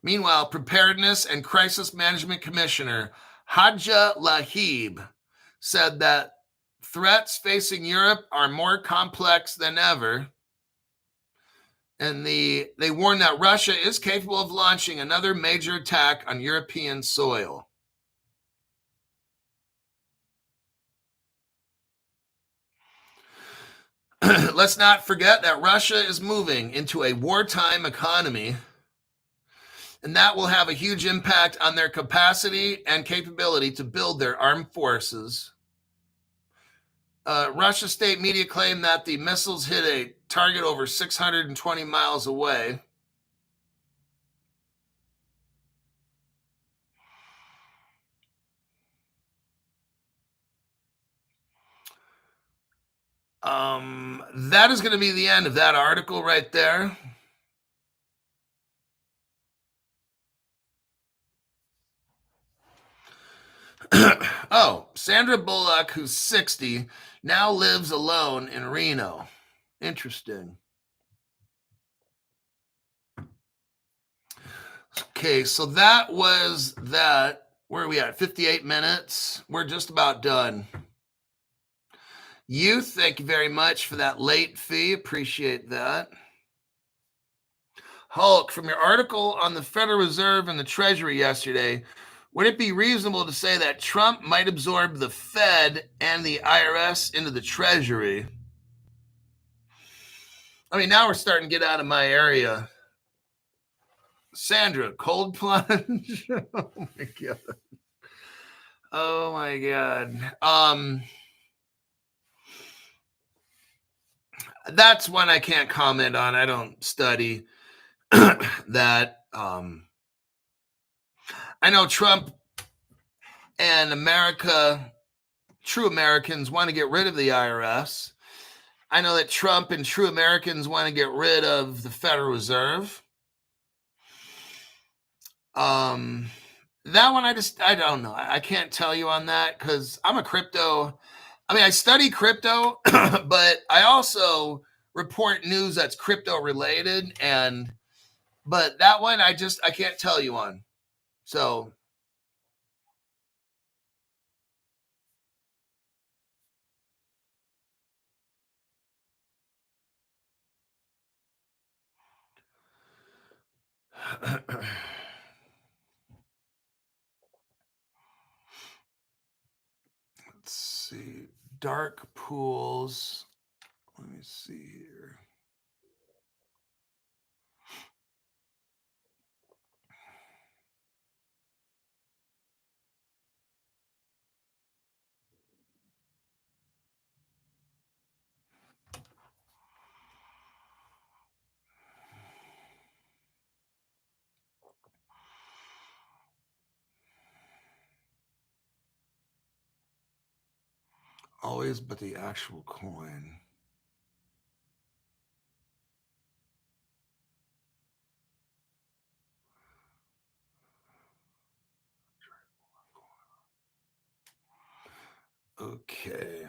Meanwhile, Preparedness and Crisis Management Commissioner Hadja Lahib said that threats facing Europe are more complex than ever. And they warn that Russia is capable of launching another major attack on European soil. Let's not forget that Russia is moving into a wartime economy, and that will have a huge impact on their capacity and capability to build their armed forces. Russia state media claim that the missiles hit a target over 620 miles away. That is going to be the end of that article right there. Oh, Sandra Bullock, who's 60, now lives alone in Reno. Interesting. Okay, so that was that. Where are we at? 58 minutes. We're just about done. You, thank you very much for that late fee. Appreciate that. Hulk, from your article on the Federal Reserve and the Treasury yesterday, would it be reasonable to say that Trump might absorb the Fed and the IRS into the Treasury? I mean, now we're starting to get out of my area. Sandra, cold plunge. Oh my God. Oh my God. That's one I can't comment on. I don't study that. I know Trump and America, true Americans, want to get rid of the IRS. I know that Trump and true Americans want to get rid of the Federal Reserve. That one, I don't know. I can't tell you on that because I'm a crypto. I mean, I study crypto, but I also report news that's crypto related. But that one, I can't tell you on. So. Let's see. Dark pools. Let me see here. Always but the actual coin. Okay.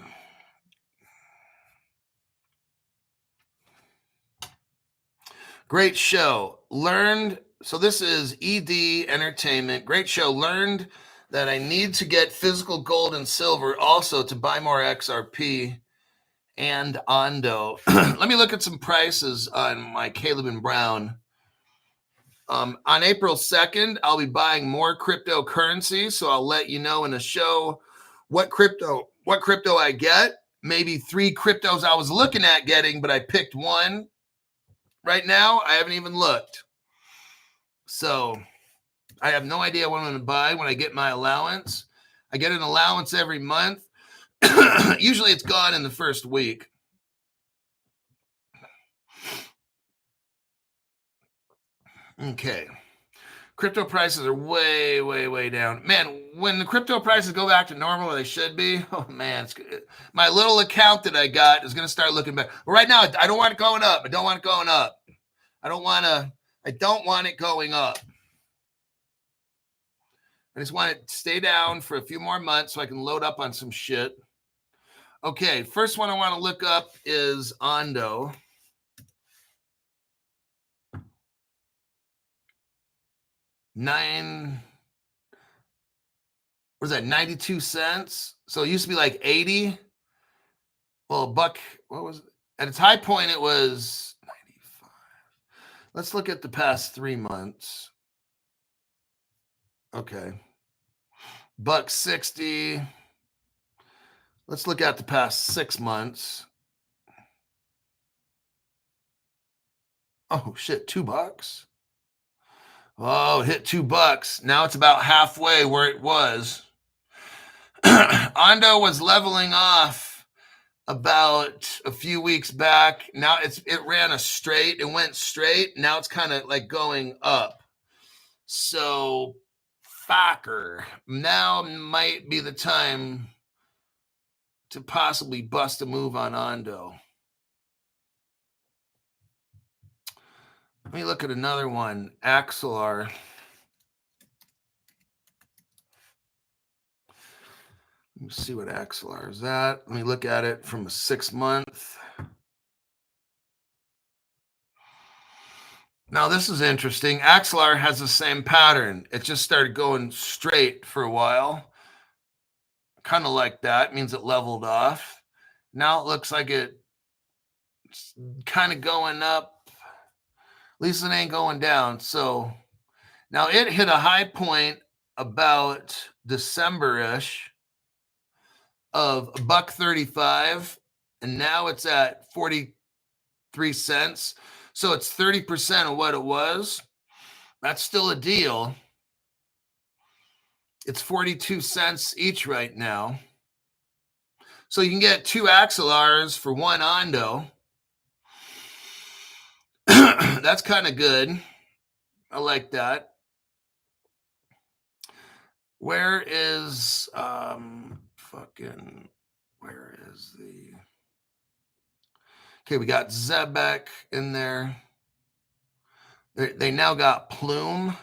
Great show. Learned. So this is ED Entertainment. Great show. Learned that I need to get physical gold and silver also to buy more XRP and Ondo. Let me look at some prices on my Caleb and Brown. On April 2nd, I'll be buying more cryptocurrency. So I'll let you know in the show what crypto I get. Maybe 3 cryptos I was looking at getting, but I picked one. Right now, I haven't even looked. So I have no idea what I'm going to buy when I get my allowance. I get an allowance every month. Usually it's gone in the first week. Okay. Crypto prices are way, way, way down. Man, when the crypto prices go back to normal where they should be, oh man, my little account that I got is going to start looking better. But right now, I don't want it going up. I don't want it going up. I don't want it going up. I just want it to stay down for a few more months so I can load up on some shit. Okay, first one I want to look up is Ondo. What is that, 92 cents? So it used to be like 80. Well, $1, what was it? At its high point, it was 95. Let's look at the past 3 months. Okay. $1.60. Let's look at the past 6 months. Oh shit, $2. Oh, it hit $2. Now it's about halfway where it was. Ondo was leveling off about a few weeks back. Now it ran it went straight. Now it's kind of like going up. So fucker, now might be the time to possibly bust a move on Ondo. Let me look at another one, Axelar. Let me see what Axelar is at. Let me look at it from a 6 month. Now this is interesting. Axelar has the same pattern. It just started going straight for a while. Kind of like that. It means it leveled off. Now it looks like it's kind of going up. At least it ain't going down. So now it hit a high point about December-ish of $1.35, and now it's at 43 cents. So it's 30% of what it was. That's still a deal. It's 42 cents each right now. So you can get 2 Axelars for 1 Ondo. That's kind of good. I like that. Where is where is the... Okay, we got Zebek in there. They now got Plume.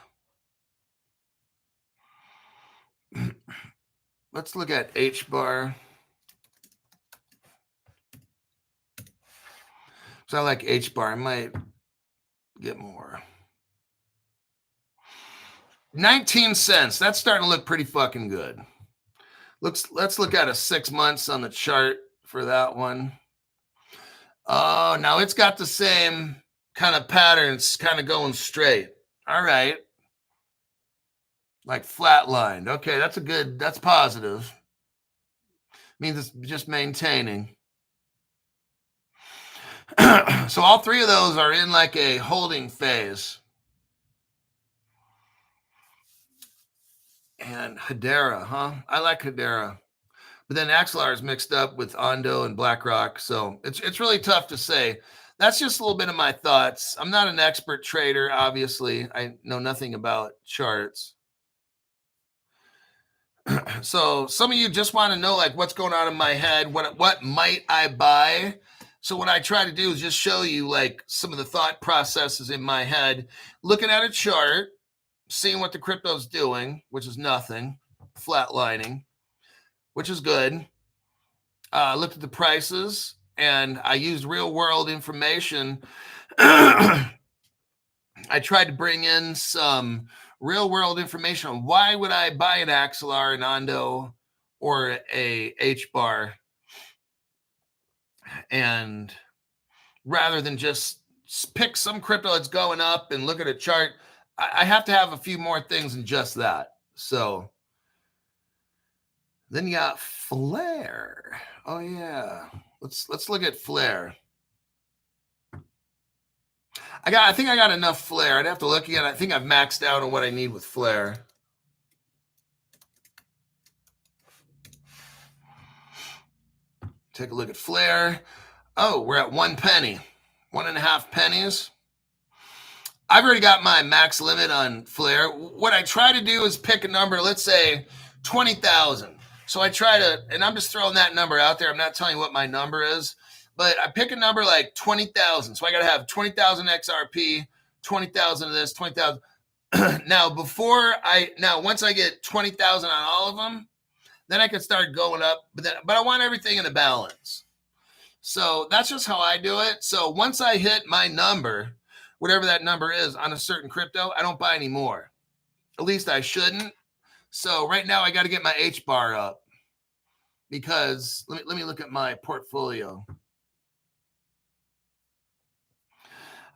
Let's look at HBAR. So I like HBAR. I might get more. 19 cents. That's starting to look pretty fucking good. Let's look at a 6 months on the chart for that one. Oh, now it's got the same kind of patterns, kind of going straight. All right. Like flatlined. Okay, that's positive. Means it's just maintaining. So all 3 of those are in like a holding phase. And Hedera, huh? I like Hedera. But then Axelar is mixed up with Ondo and BlackRock. So it's really tough to say. That's just a little bit of my thoughts. I'm not an expert trader, obviously. I know nothing about charts. So some of you just want to know like what's going on in my head. What might I buy? So what I try to do is just show you like some of the thought processes in my head, looking at a chart, seeing what the crypto's doing, which is nothing, flatlining, which is good. Looked at the prices, and I used real world information. I tried to bring in some real world information on why would I buy an XLR, an ONDO, or a HBAR, and rather than just pick some crypto that's going up and look at a chart, I have to have a few more things than just that. So then you got Flare. Oh yeah, let's look at Flare. I think I got enough Flare. I'd have to look again. I think I've maxed out on what I need with Flare. Take a look at Flare. Oh, we're at 1 penny, 1.5 pennies. I've already got my max limit on Flare. What I try to do is pick a number, let's say 20,000. So I try to, and I'm just throwing that number out there. I'm not telling you what my number is, but I pick a number like 20,000. So I got to have 20,000 XRP, 20,000 of this, 20,000. Now, once I get 20,000 on all of them, then I can start going up. But I want everything in a balance. So that's just how I do it. So once I hit my number, whatever that number is on a certain crypto, I don't buy any more. At least I shouldn't. So right now I got to get my HBAR up because let me look at my portfolio.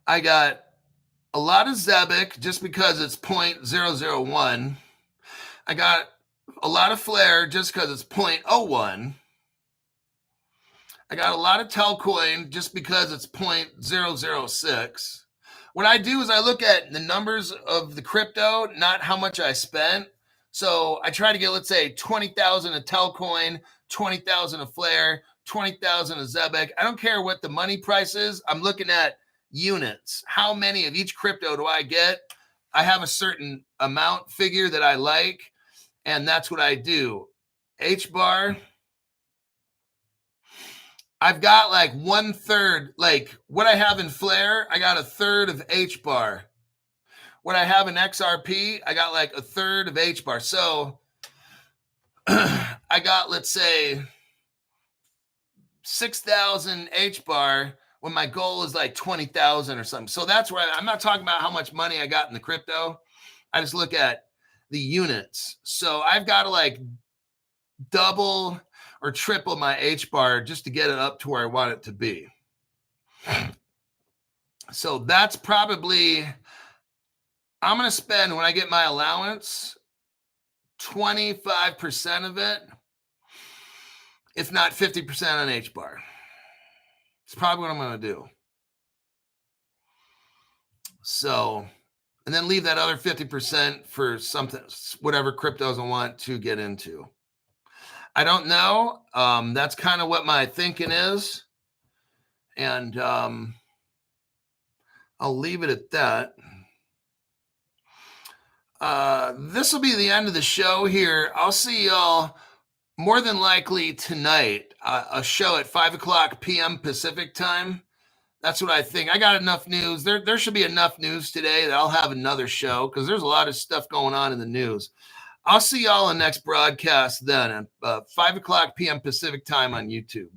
I got a lot of Zebic just because it's 0.001. I got a lot of Flare just because it's 0.01. I got a lot of Telcoin just because it's 0.006. What I do is I look at the numbers of the crypto, not how much I spent. So I try to get, let's say, 20,000 of Telcoin, 20,000 of Flare, 20,000 of Zebic. I don't care what the money price is. I'm looking at units. How many of each crypto do I get? I have a certain amount figure that I like, and that's what I do. HBAR, I've got like 1/3, like what I have in Flare, I got 1/3 of HBAR. What I have in XRP, I got like 1/3 of HBAR. So I got, let's say, 6,000 HBAR when my goal is like 20,000 or something. So that's where I'm not talking about how much money I got in the crypto. I just look at the units. So I've got to like double or triple my HBAR just to get it up to where I want it to be. So that's probably, I'm going to spend, when I get my allowance, 25% of it, if not 50% on HBAR. It's probably what I'm going to do. So, and then leave that other 50% for something, whatever cryptos I want to get into. I don't know. That's kind of what my thinking is. And I'll leave it at that. This will be the end of the show here. I'll see y'all more than likely tonight, a show at 5:00 p.m. Pacific time. That's what I think. I got enough news. There should be enough news today that I'll have another show because there's a lot of stuff going on in the news. I'll see y'all in the next broadcast then at 5:00 p.m. Pacific time on YouTube.